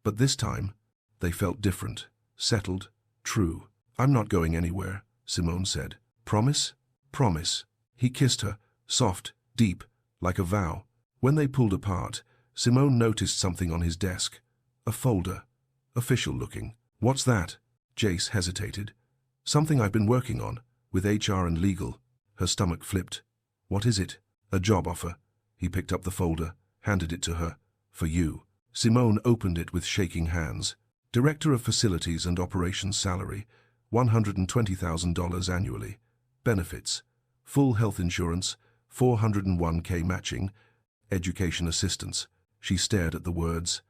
But this time, they felt different, settled, true. I'm not going anywhere, Simone said. Promise? Promise. He kissed her, soft, deep, like a vow. When they pulled apart, Simone noticed something on his desk. A folder. Official looking. What's that? Jace hesitated. Something I've been working on, with HR and legal. Her stomach flipped. What is it? A job offer. He picked up the folder, handed it to her. For you. Simone opened it with shaking hands. Director of Facilities and Operations salary, $120,000 annually. Benefits. Full health insurance, 401k matching. Education assistance. She stared at the words.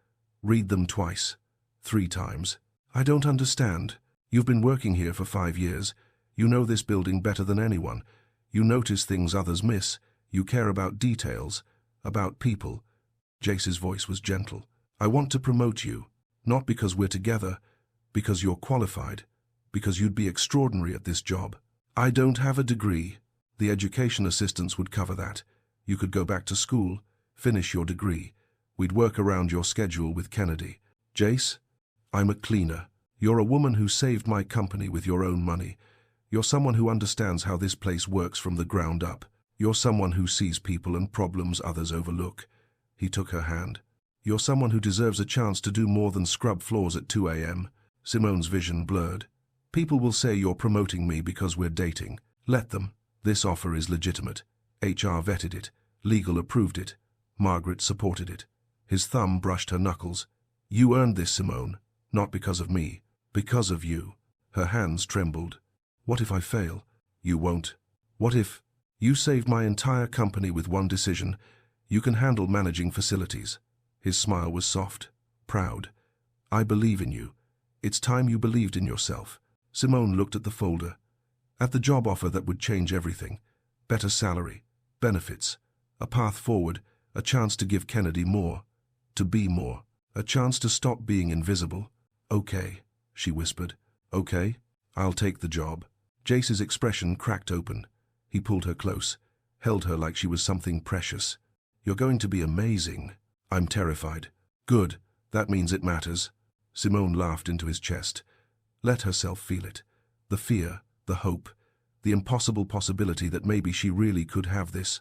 Read them twice. 3 times. I don't understand. You've been working here for 5 years. You know this building better than anyone. You notice things others miss. You care about details, about people. Jace's voice was gentle. I want to promote you, not because we're together, because you're qualified, because you'd be extraordinary at this job. I don't have a degree. The education assistance would cover that. You could go back to school, finish your degree. We'd work around your schedule with Kennedy. Jace, I'm a cleaner. You're a woman who saved my company with your own money. You're someone who understands how this place works from the ground up. You're someone who sees people and problems others overlook. He took her hand. You're someone who deserves a chance to do more than scrub floors at 2 a.m. Simone's vision blurred. People will say you're promoting me because we're dating. Let them. This offer is legitimate. HR vetted it. Legal approved it. Margaret supported it. His thumb brushed her knuckles. You earned this, Simone. Not because of me. Because of you. Her hands trembled. What if I fail? You won't. What if... You saved my entire company with one decision. You can handle managing facilities. His smile was soft, proud. I believe in you. It's time you believed in yourself. Simone looked at the folder, at the job offer that would change everything. Better salary, benefits, a path forward, a chance to give Kennedy more, to be more, a chance to stop being invisible. Okay, she whispered. Okay, I'll take the job. Jace's expression cracked open. He pulled her close, held her like she was something precious. You're going to be amazing. I'm terrified. Good, that means it matters. Simone laughed into his chest. Let herself feel it. The fear, the hope, the impossible possibility that maybe she really could have this.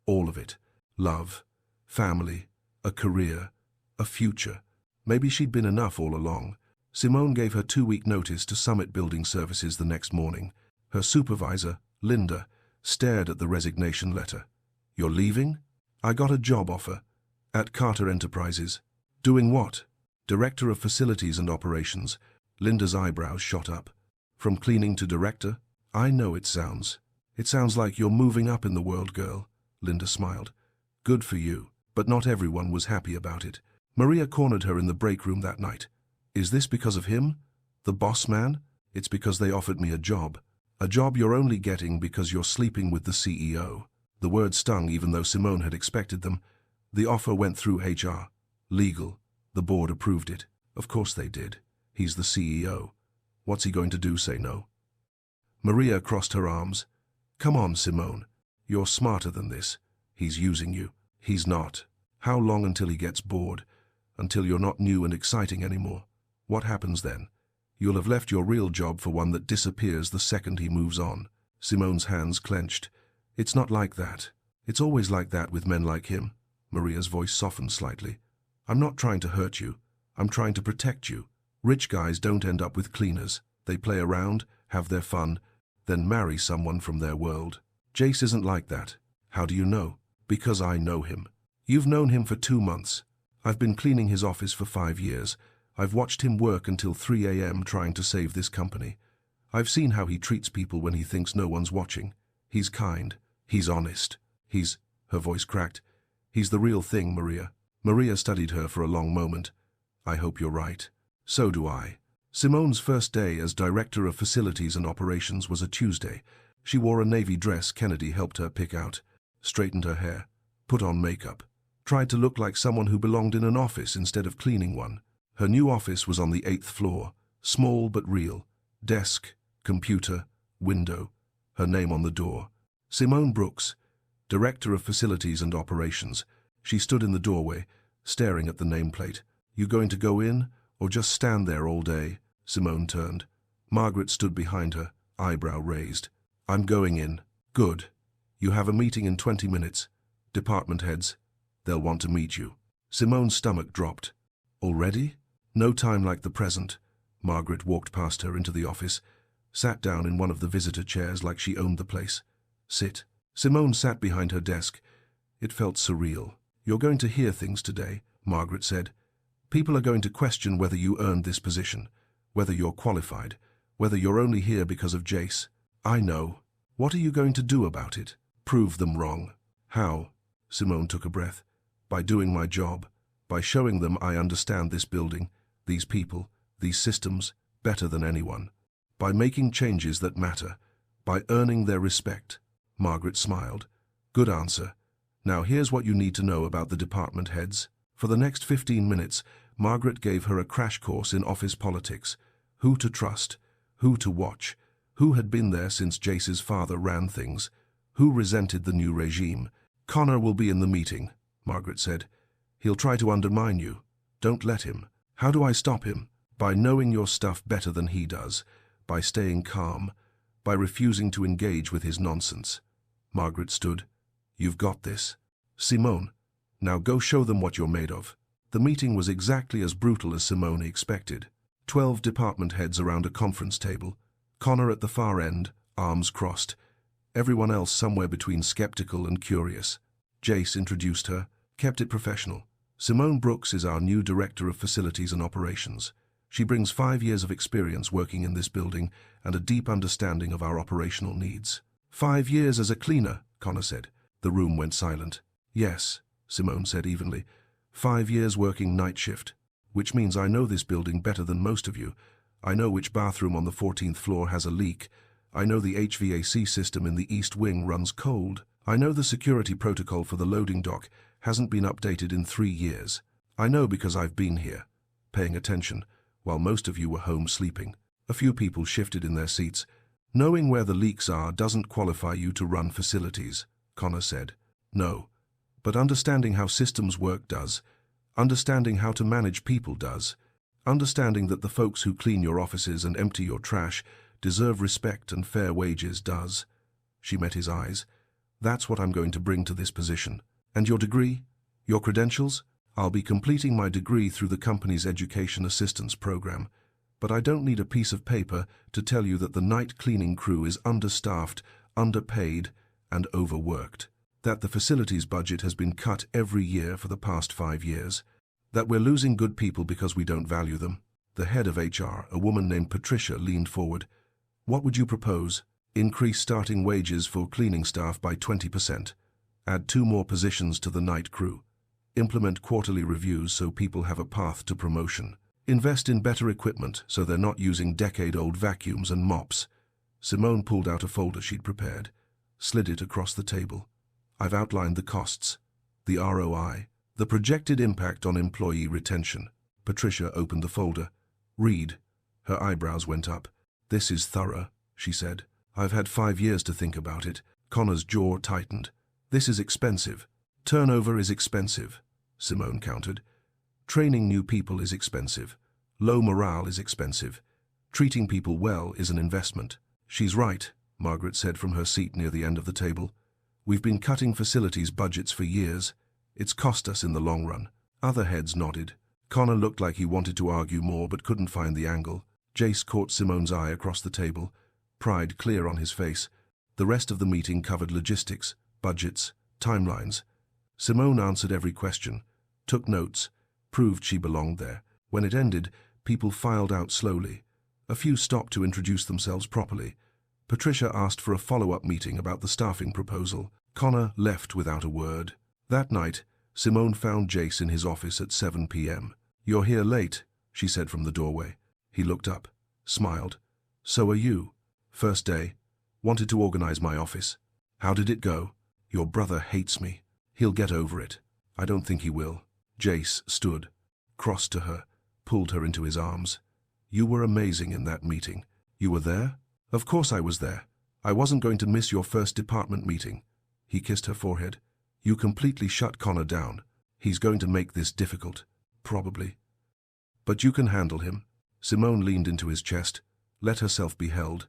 All of it. Love, family, a career, a future. Maybe she'd been enough all along. Simone gave her 2-week notice to Summit Building Services the next morning. Her supervisor, Linda, stared at the resignation letter. You're leaving? I got a job offer. At Carter Enterprises. Doing what? Director of Facilities and Operations. Linda's eyebrows shot up. From cleaning to director? I know it sounds. It sounds like you're moving up in the world, girl. Linda smiled. Good for you. But not everyone was happy about it. Maria cornered her in the break room that night. Is this because of him? The boss man? It's because they offered me a job. A job you're only getting because you're sleeping with the CEO. The words stung even though Simone had expected them. The offer went through HR. Legal. The board approved it. Of course they did. He's the CEO. What's he going to do, say no? Maria crossed her arms. Come on, Simone. You're smarter than this. He's using you. He's not. How long until he gets bored? Until you're not new and exciting anymore? What happens then? You'll have left your real job for one that disappears the second he moves on. Simone's hands clenched. It's not like that. It's always like that with men like him. Maria's voice softened slightly. I'm not trying to hurt you. I'm trying to protect you. Rich guys don't end up with cleaners. They play around, have their fun, then marry someone from their world. Jace isn't like that. How do you know? Because I know him. You've known him for 2 months. I've been cleaning his office for 5 years. I've watched him work until 3 a.m. trying to save this company. I've seen how he treats people when he thinks no one's watching. He's kind. He's honest. Her voice cracked. He's the real thing, Maria. Maria studied her for a long moment. I hope you're right. So do I. Simone's first day as Director of Facilities and Operations was a Tuesday. She wore a navy dress Kennedy helped her pick out, straightened her hair, put on makeup, tried to look like someone who belonged in an office instead of cleaning one. Her new office was on the 8th floor, small but real. Desk, computer, window, her name on the door. Simone Brooks, Director of Facilities and Operations. She stood in the doorway, staring at the nameplate. You going to go in, or just stand there all day? Simone turned. Margaret stood behind her, eyebrow raised. I'm going in. Good. You have a meeting in 20 minutes. Department heads. They'll want to meet you. Simone's stomach dropped. Already? No time like the present. Margaret walked past her into the office, sat down in one of the visitor chairs like she owned the place. Sit. Simone sat behind her desk. It felt surreal. You're going to hear things today, Margaret said. People are going to question whether you earned this position, whether you're qualified, whether you're only here because of Jace. I know. What are you going to do about it? Prove them wrong. How? Simone took a breath. By doing my job. By showing them I understand this building, these people, these systems, better than anyone. By making changes that matter. By earning their respect. Margaret smiled. Good answer. Now here's what you need to know about the department heads. For the next 15 minutes, Margaret gave her a crash course in office politics. Who to trust, who to watch, who had been there since Jace's father ran things, who resented the new regime. Connor will be in the meeting, Margaret said. He'll try to undermine you. Don't let him. How do I stop him? By knowing your stuff better than he does, by staying calm, by refusing to engage with his nonsense. Margaret stood. You've got this. Simone, now go show them what you're made of. The meeting was exactly as brutal as Simone expected. 12 department heads around a conference table. Connor at the far end, arms crossed. Everyone else somewhere between skeptical and curious. Jace introduced her, kept it professional. Simone Brooks is our new Director of Facilities and Operations. She brings 5 years of experience working in this building and a deep understanding of our operational needs. 5 years as a cleaner, Connor said. The room went silent. Yes, Simone said evenly. 5 years working night shift, which means I know this building better than most of you. I know which bathroom on the 14th floor has a leak. I know the HVAC system in the East Wing runs cold. I know the security protocol for the loading dock hasn't been updated in 3 years. I know because I've been here, paying attention, while most of you were home sleeping. A few people shifted in their seats. Knowing where the leaks are doesn't qualify you to run facilities, Connor said. No, but understanding how systems work does. Understanding how to manage people does. Understanding that the folks who clean your offices and empty your trash deserve respect and fair wages does. She met his eyes. That's what I'm going to bring to this position. And your degree? Your credentials? I'll be completing my degree through the company's education assistance program. But I don't need a piece of paper to tell you that the night cleaning crew is understaffed, underpaid, and overworked. That the facilities budget has been cut every year for the past 5 years. That we're losing good people because we don't value them. The head of HR, a woman named Patricia, leaned forward. What would you propose? Increase starting wages for cleaning staff by 20%. Add 2 more positions to the night crew. Implement quarterly reviews so people have a path to promotion. Invest in better equipment so they're not using decade-old vacuums and mops. Simone pulled out a folder she'd prepared, slid it across the table. I've outlined the costs, the ROI, the projected impact on employee retention. Patricia opened the folder. Read. Her eyebrows went up. This is thorough, she said. I've had 5 years to think about it. Connor's jaw tightened. This is expensive. Turnover is expensive, Simone countered. Training new people is expensive. Low morale is expensive. Treating people well is an investment. She's right, Margaret said from her seat near the end of the table. We've been cutting facilities budgets for years. It's cost us in the long run. Other heads nodded. Connor looked like he wanted to argue more but couldn't find the angle. Jace caught Simone's eye across the table, pride clear on his face. The rest of the meeting covered logistics, budgets, timelines. Simone answered every question, took notes, proved she belonged there. When it ended, people filed out slowly. A few stopped to introduce themselves properly. Patricia asked for a follow-up meeting about the staffing proposal. Connor left without a word. That night, Simone found Jace in his office at 7 p.m. "You're here late," she said from the doorway. He looked up, smiled. "So are you. First day. Wanted to organize my office. How did it go?" "Your brother hates me. He'll get over it." "I don't think he will." Jace stood, crossed to her, pulled her into his arms. "You were amazing in that meeting. You were there?" "Of course I was there. I wasn't going to miss your first department meeting." He kissed her forehead. "You completely shut Connor down. He's going to make this difficult. Probably. But you can handle him." Simone leaned into his chest, let herself be held.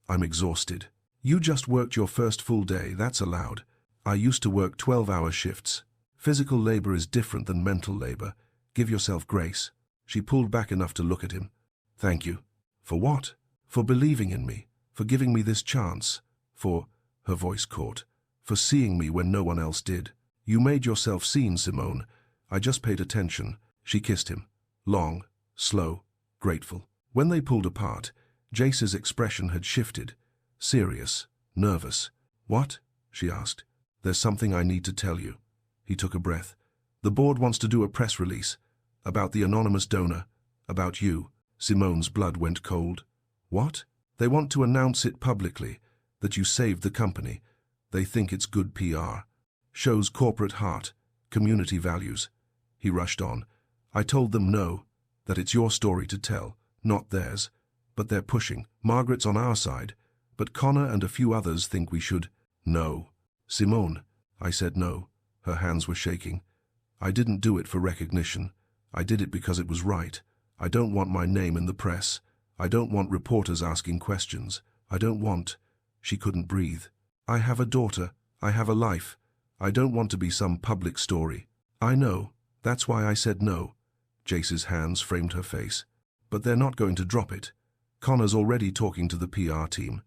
"I'm exhausted." "You just worked your first full day, that's allowed. I used to work 12-hour shifts. Physical labor is different than mental labor. Give yourself grace." She pulled back enough to look at him. "Thank you." "For what?" "For believing in me, for giving me this chance, for," her voice caught, "for seeing me when no one else did. You made yourself seen, Simone. I just paid attention." She kissed him. Long, slow, grateful. When they pulled apart, Jace's expression had shifted. Serious, nervous. "What?" she asked. "There's something I need to tell you." He took a breath. "The board wants to do a press release. About the anonymous donor. About you." Simone's blood went cold. "What?" "They want to announce it publicly, that you saved the company. They think it's good PR. Shows corporate heart, community values." He rushed on. "I told them no, that it's your story to tell, not theirs. But they're pushing. Margaret's on our side, but Connor and a few others think we should." "No." "Simone." I said no. Her hands were shaking. "I didn't do it for recognition. I did it because it was right. I don't want my name in the press. I don't want reporters asking questions. I don't want—" She couldn't breathe. "I have a daughter. I have a life. I don't want to be some public story." "I know. That's why I said no." Jace's hands framed her face. "But they're not going to drop it. Connor's already talking to the PR team.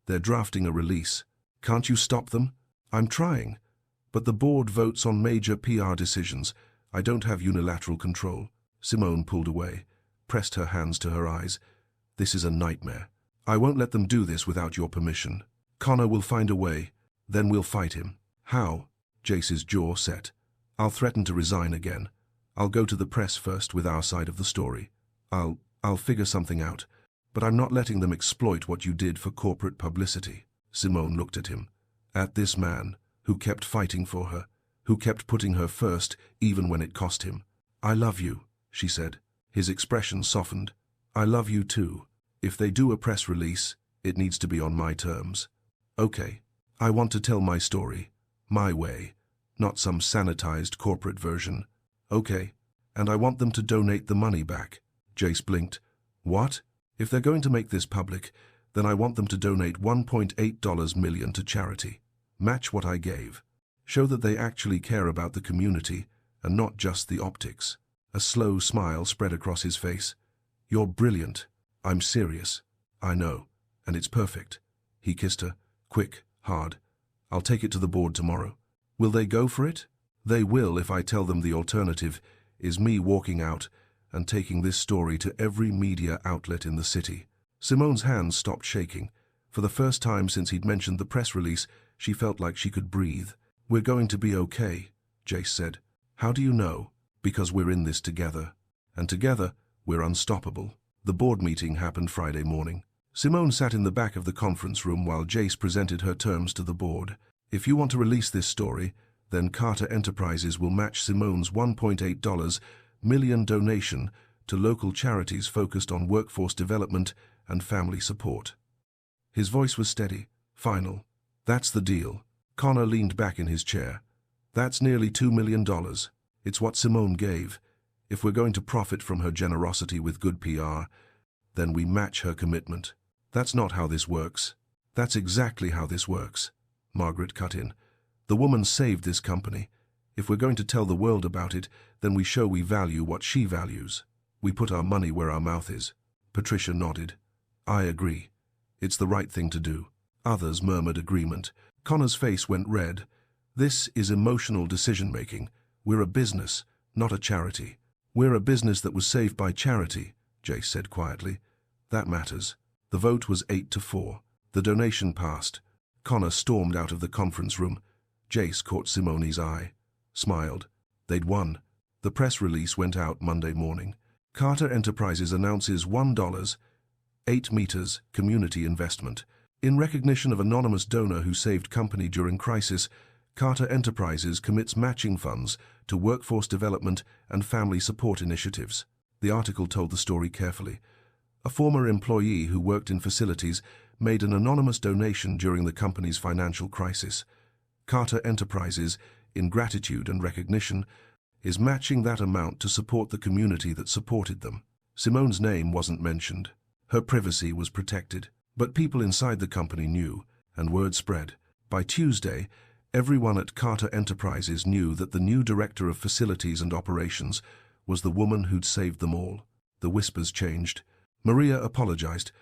They're drafting a release. Can't you stop them?" "I'm trying. But the board votes on major PR decisions. I don't have unilateral control." Simone pulled away, pressed her hands to her eyes. "This is a nightmare. I won't let them do this without your permission. Connor will find a way. Then we'll fight him." "How?" Jace's jaw set. "I'll threaten to resign again. I'll go to the press first with our side of the story. I'll figure something out. But I'm not letting them exploit what you did for corporate publicity." Simone looked at him. At this man, who kept fighting for her, who kept putting her first even when it cost him. "I love you," she said. His expression softened. "I love you too. If they do a press release, it needs to be on my terms." "Okay. I want to tell my story. My way. Not some sanitized corporate version." "Okay. And I want them to donate the money back." Jace blinked. "What?" "If they're going to make this public, then I want them to donate $1.8 million to charity. Match what I gave. Show that they actually care about the community and not just the optics." A slow smile spread across his face. "You're brilliant. I'm serious. I know. And it's perfect." He kissed her, quick, hard. "I'll take it to the board tomorrow." "Will they go for it?" "They will if I tell them the alternative is me walking out and taking this story to every media outlet in the city." Simone's hands stopped shaking. For the first time since he'd mentioned the press release, she felt like she could breathe. "We're going to be okay," Jace said. "How do you know?" "Because we're in this together. And together, we're unstoppable." The board meeting happened Friday morning. Simone sat in the back of the conference room while Jace presented her terms to the board. "If you want to release this story, then Carter Enterprises will match Simone's $1.8 million donation to local charities focused on workforce development and family support. His voice was steady, final. That's the deal. Connor leaned back in his chair. That's nearly $2 million. It's what Simone gave. If we're going to profit from her generosity with good PR, then we match her commitment. That's not how this works. That's exactly how this works. Margaret cut in. The woman saved this company. If we're going to tell the world about it, then we show we value what she values. We put our money where our mouth is. Patricia nodded. I agree. It's the right thing to do. Others murmured agreement. Connor's face went red. This is emotional decision-making. We're a business, not a charity. We're a business that was saved by charity, Jace said quietly. That matters. The vote was 8-4. The donation passed. Connor stormed out of the conference room. Jace caught Simone's eye. Smiled. They'd won. The press release went out Monday morning. Carter Enterprises announces $1, 8 meters, community investment. In recognition of anonymous donor who saved company during crisis, Carter Enterprises commits matching funds to workforce development and family support initiatives. The article told the story carefully. A former employee who worked in facilities made an anonymous donation during the company's financial crisis. Carter Enterprises, in gratitude and recognition, is matching that amount to support the community that supported them. Simone's name wasn't mentioned. Her privacy was protected. But people inside the company knew, and word spread. By Tuesday, everyone at Carter Enterprises knew that the new director of facilities and operations was the woman who'd saved them all. The whispers changed. Maria apologized.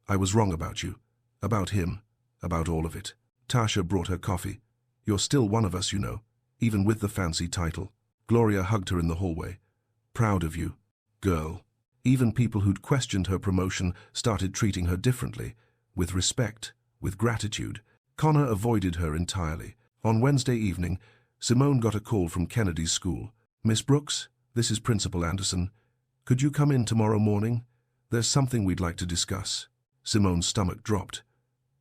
I was wrong about you. About him. About all of it. Tasha brought her coffee. You're still one of us, you know, even with the fancy title. Gloria hugged her in the hallway. Proud of you, girl. Even people who'd questioned her promotion started treating her differently, with respect, with gratitude. Connor avoided her entirely. On Wednesday evening, Simone got a call from Kennedy's school. Miss Brooks, this is Principal Anderson. Could you come in tomorrow morning? There's something we'd like to discuss. Simone's stomach dropped.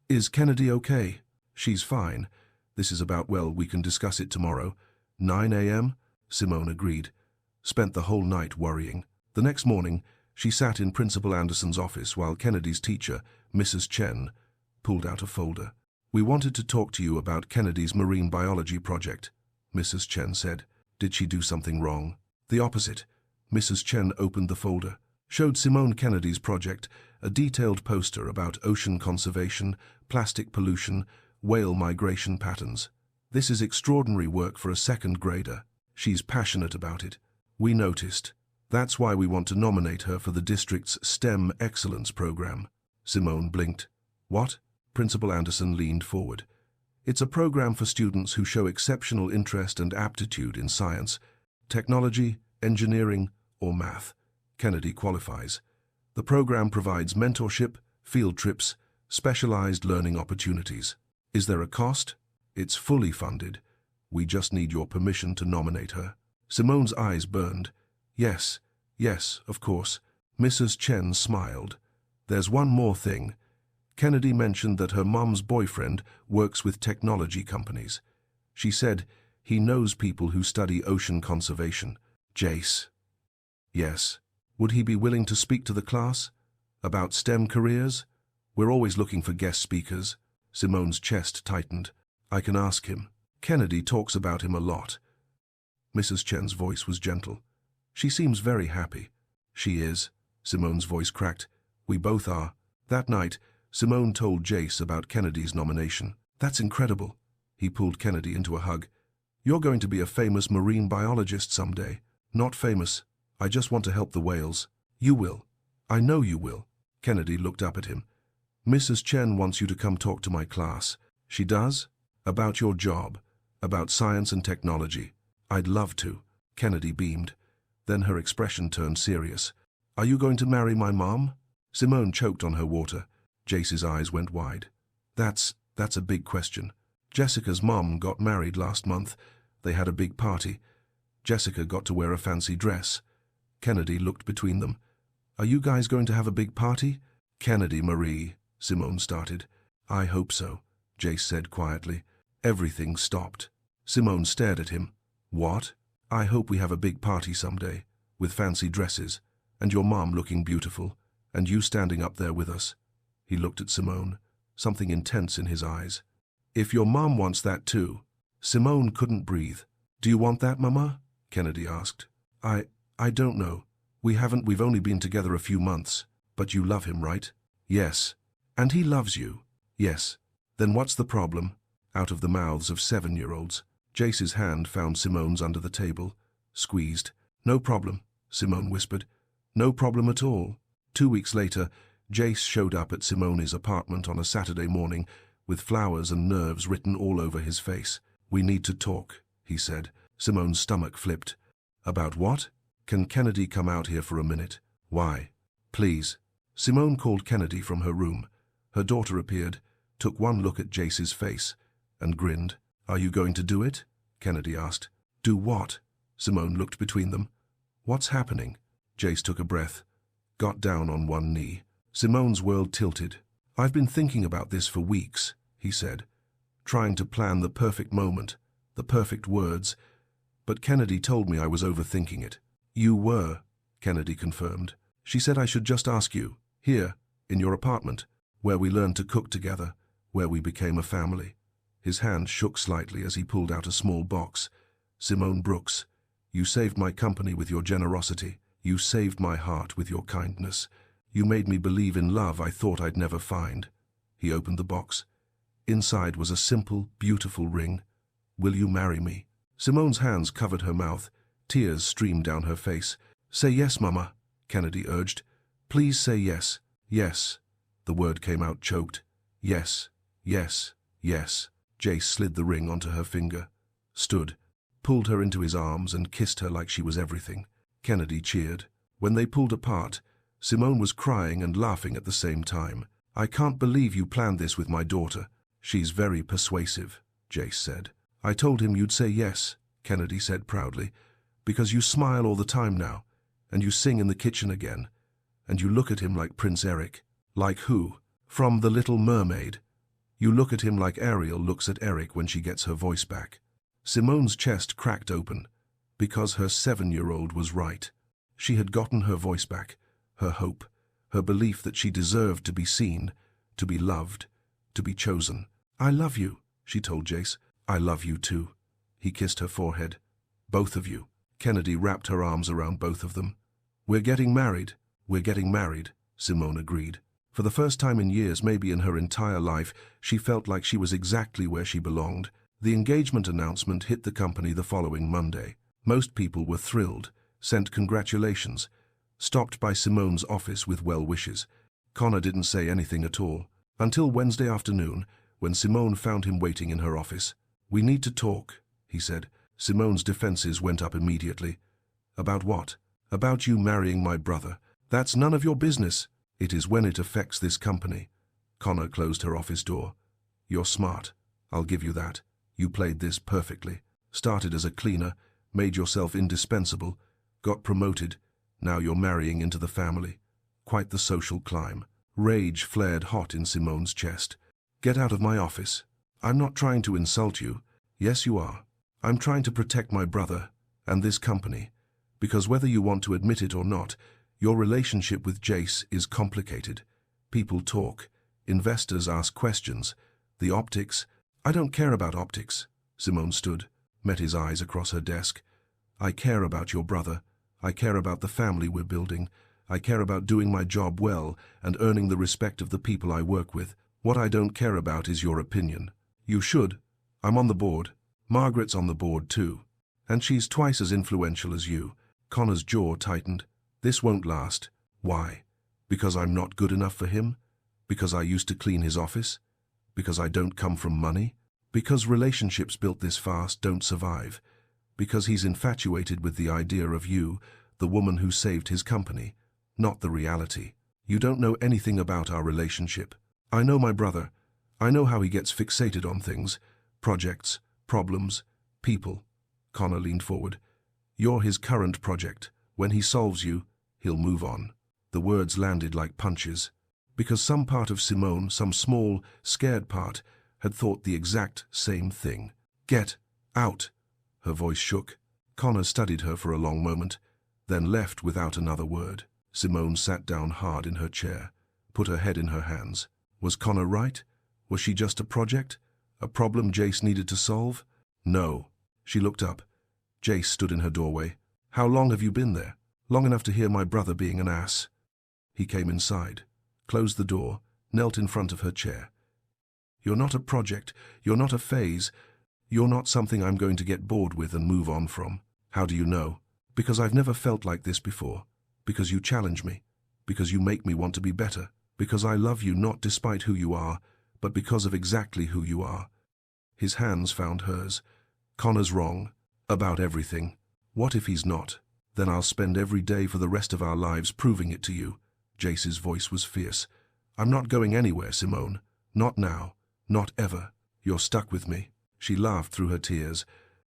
Is Kennedy okay? She's fine. This is about, well, we can discuss it tomorrow. 9 a.m.? Simone agreed. Spent the whole night worrying. The next morning, she sat in Principal Anderson's office while Kennedy's teacher, Mrs. Chen, pulled out a folder. We wanted to talk to you about Kennedy's marine biology project, Mrs. Chen said. Did she do something wrong? The opposite. Mrs. Chen opened the folder, showed Simone Kennedy's project, a detailed poster about ocean conservation, plastic pollution, whale migration patterns. This is extraordinary work for a second grader. She's passionate about it. We noticed. That's why we want to nominate her for the district's STEM Excellence program. Simone blinked. What? Principal Anderson leaned forward. It's a program for students who show exceptional interest and aptitude in science, technology, engineering, or math. Kennedy qualifies. The program provides mentorship, field trips, specialized learning opportunities. Is there a cost? It's fully funded. We just need your permission to nominate her. Simone's eyes burned. Yes, of course. Mrs. Chen smiled. There's one more thing. Kennedy mentioned that her mom's boyfriend works with technology companies. She said he knows people who study ocean conservation. Jace. Yes. Would he be willing to speak to the class? About STEM careers? We're always looking for guest speakers. Simone's chest tightened. I can ask him. Kennedy talks about him a lot. Mrs. Chen's voice was gentle. She seems very happy. She is. Simone's voice cracked. We both are. That night, Simone told Jace about Kennedy's nomination. That's incredible. He pulled Kennedy into a hug. You're going to be a famous marine biologist someday. Not famous. I just want to help the whales. You will. I know you will. Kennedy looked up at him. Mrs. Chen wants you to come talk to my class. She does? About your job. About science and technology. I'd love to. Kennedy beamed. Then her expression turned serious. Are you going to marry my mom? Simone choked on her water. Jace's eyes went wide. That's a big question. Jessica's mom got married last month. They had a big party. Jessica got to wear a fancy dress. Kennedy looked between them. Are you guys going to have a big party? Kennedy Marie, Simone started. I hope so, Jace said quietly. Everything stopped. Simone stared at him. What? I hope we have a big party someday, with fancy dresses. And your mom looking beautiful, and you standing up there with us. He looked at Simone, something intense in his eyes. If your mom wants that too. Simone couldn't breathe. Do you want that, Mama? Kennedy asked. I don't know. We've only been together a few months. But you love him, right? Yes. And he loves you. Yes. Then what's the problem? Out of the mouths of 7-year-olds. Jace's hand found Simone's under the table, squeezed. No problem, Simone whispered. No problem at all. 2 weeks later, Jace showed up at Simone's apartment on a Saturday morning with flowers and nerves written all over his face. We need to talk, he said. Simone's stomach flipped. About what? Can Kennedy come out here for a minute? Why? Please. Simone called Kennedy from her room. Her daughter appeared, took one look at Jace's face, and grinned. Are you going to do it? Kennedy asked. Do what? Simone looked between them. What's happening? Jace took a breath, got down on one knee. Simone's world tilted. I've been thinking about this for weeks, he said, trying to plan the perfect moment, the perfect words, but Kennedy told me I was overthinking it. You were, Kennedy confirmed. She said I should just ask you, here, in your apartment, where we learned to cook together, where we became a family. His hand shook slightly as he pulled out a small box. Simone Brooks, you saved my company with your generosity. You saved my heart with your kindness. You made me believe in love I thought I'd never find. He opened the box. Inside was a simple, beautiful ring. Will you marry me? Simone's hands covered her mouth. Tears streamed down her face. Say yes, Mama, Kennedy urged. Please say yes. Yes. The word came out choked. Yes, yes, yes. Jace slid the ring onto her finger, stood, pulled her into his arms and kissed her like she was everything. Kennedy cheered. When they pulled apart, Simone was crying and laughing at the same time. I can't believe you planned this with my daughter. She's very persuasive, Jace said. I told him you'd say yes, Kennedy said proudly, because you smile all the time now, and you sing in the kitchen again, and you look at him like Prince Eric. Like who? From The Little Mermaid. You look at him like Ariel looks at Eric when she gets her voice back. Simone's chest cracked open, because her 7-year-old was right. She had gotten her voice back, her hope, her belief that she deserved to be seen, to be loved, to be chosen. I love you, she told Jace. I love you too. He kissed her forehead. Both of you. Kennedy wrapped her arms around both of them. We're getting married, Simone agreed. For the first time in years, maybe in her entire life, she felt like she was exactly where she belonged. The engagement announcement hit the company the following Monday. Most people were thrilled, sent congratulations, stopped by Simone's office with well wishes. Connor didn't say anything at all, until Wednesday afternoon, when Simone found him waiting in her office. We need to talk, he said. Simone's defenses went up immediately. About what? About you marrying my brother. That's none of your business. It is when it affects this company. Connor closed her office door. You're smart. I'll give you that. You played this perfectly. Started as a cleaner, made yourself indispensable, got promoted. Now you're marrying into the family. Quite the social climb. Rage flared hot in Simone's chest. Get out of my office. I'm not trying to insult you. Yes, you are. I'm trying to protect my brother and this company, because whether you want to admit it or not, your relationship with Jace is complicated. People talk. Investors ask questions. The optics. I don't care about optics. Simone stood, met his eyes across her desk. I care about your brother. I care about the family we're building. I care about doing my job well and earning the respect of the people I work with. What I don't care about is your opinion. You should. I'm on the board. Margaret's on the board too. And she's twice as influential as you. Connor's jaw tightened. This won't last. Why? Because I'm not good enough for him? Because I used to clean his office? Because I don't come from money? Because relationships built this fast don't survive? Because he's infatuated with the idea of you, the woman who saved his company, not the reality. You don't know anything about our relationship. I know my brother. I know how he gets fixated on things, projects, problems, people. Connor leaned forward. You're his current project. When he solves you, he'll move on. The words landed like punches, because some part of Simone, some small, scared part, had thought the exact same thing. Get out! Her voice shook. Connor studied her for a long moment, then left without another word. Simone sat down hard in her chair, put her head in her hands. Was Connor right? Was she just a project? A problem Jace needed to solve? No. She looked up. Jace stood in her doorway. How long have you been there? Long enough to hear my brother being an ass. He came inside, closed the door, knelt in front of her chair. You're not a project. You're not a phase. You're not something I'm going to get bored with and move on from. How do you know? Because I've never felt like this before. Because you challenge me. Because you make me want to be better. Because I love you not despite who you are, but because of exactly who you are. His hands found hers. Connor's wrong. About everything. What if he's not? Then I'll spend every day for the rest of our lives proving it to you. Jace's voice was fierce. I'm not going anywhere, Simone. Not now. Not ever. You're stuck with me. She laughed through her tears.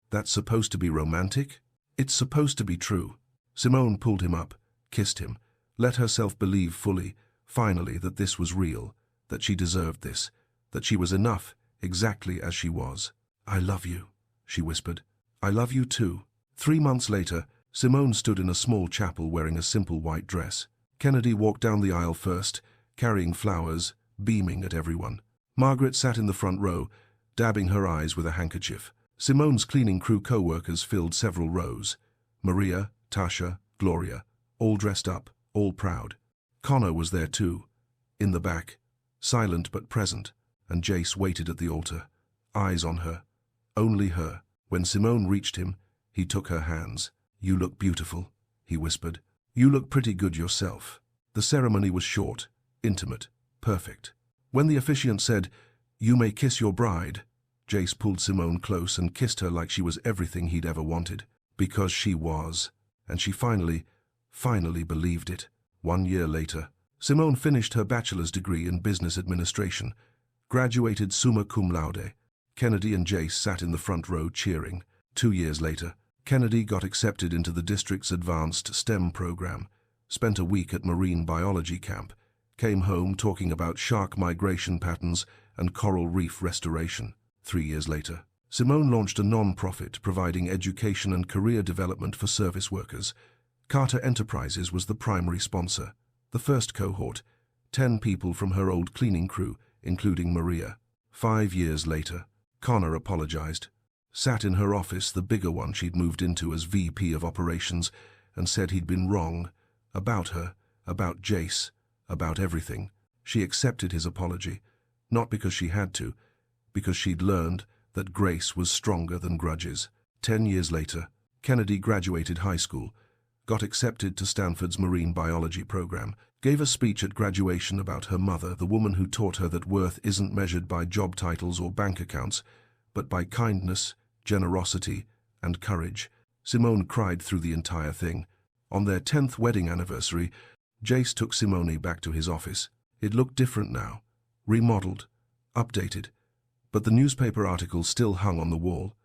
That's supposed to be romantic? It's supposed to be true. Simone pulled him up, kissed him, let herself believe fully, finally, that this was real, that she deserved this, that she was enough, exactly as she was. I love you, she whispered. I love you too. 3 months later, Simone stood in a small chapel wearing a simple white dress. Kennedy walked down the aisle first, carrying flowers, beaming at everyone. Margaret sat in the front row, dabbing her eyes with a handkerchief. Simone's cleaning crew co-workers filled several rows. Maria, Tasha, Gloria, all dressed up, all proud. Connor was there too, in the back, silent but present, and Jace waited at the altar, eyes on her, only her. When Simone reached him, he took her hands. You look beautiful, he whispered. You look pretty good yourself. The ceremony was short, intimate, perfect. When the officiant said, "You may kiss your bride," Jace pulled Simone close and kissed her like she was everything he'd ever wanted. Because she was. And she finally believed it. 1 year later, Simone finished her bachelor's degree in business administration, graduated summa cum laude. Kennedy and Jace sat in the front row cheering. 2 years later, Kennedy got accepted into the district's advanced STEM program, spent a week at marine biology camp, came home talking about shark migration patterns and coral reef restoration. 3 years later, Simone launched a non-profit providing education and career development for service workers. Carter Enterprises was the primary sponsor. The first cohort, 10 people from her old cleaning crew, including Maria. 5 years later, Connor apologized, sat in her office, the bigger one she'd moved into as VP of Operations, and said he'd been wrong. About her, about Jace, about everything. She accepted his apology, not because she had to, because she'd learned that grace was stronger than grudges. 10 years later, Kennedy graduated high school, got accepted to Stanford's marine biology program, gave a speech at graduation about her mother, the woman who taught her that worth isn't measured by job titles or bank accounts, but by kindness, generosity, and courage. Simone cried through the entire thing. On their 10th wedding anniversary, Jace took Simone back to his office. It looked different now, remodeled, updated, but the newspaper article still hung on the wall,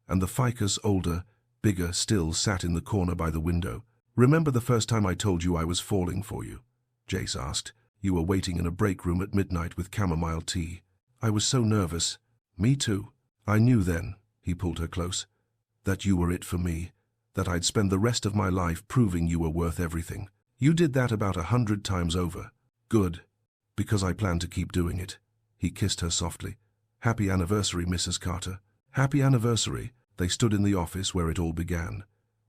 and the ficus, older, bigger, still sat in the corner by the window. Remember the first time I told you I was falling for you? Jace asked. You were waiting in a break room at midnight with chamomile tea. I was so nervous. Me too. I knew then, he pulled her close, that you were it for me, that I'd spend the rest of my life proving you were worth everything. You did that about 100 times over. Good, because I plan to keep doing it. He kissed her softly. Happy anniversary, Mrs. Carter. Happy anniversary. They stood in the office where it all began,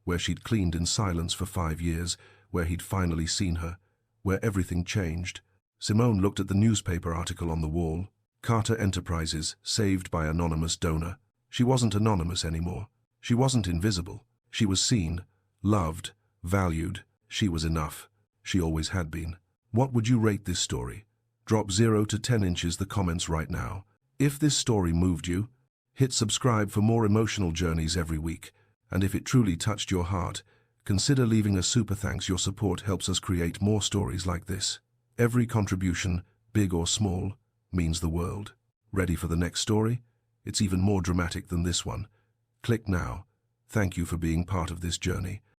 where she'd cleaned in silence for 5 years, where he'd finally seen her, where everything changed. Simone looked at the newspaper article on the wall. Carter Enterprises, saved by anonymous donor. She wasn't anonymous anymore. She wasn't invisible. She was seen, loved, valued. She was enough. She always had been. What would you rate this story? Drop 0 to 10 inches the comments right now. If this story moved you, hit subscribe for more emotional journeys every week. And if it truly touched your heart, consider leaving a super thanks. Your support helps us create more stories like this. Every contribution, big or small, means the world. Ready for the next story? It's even more dramatic than this one. Click now. Thank you for being part of this journey.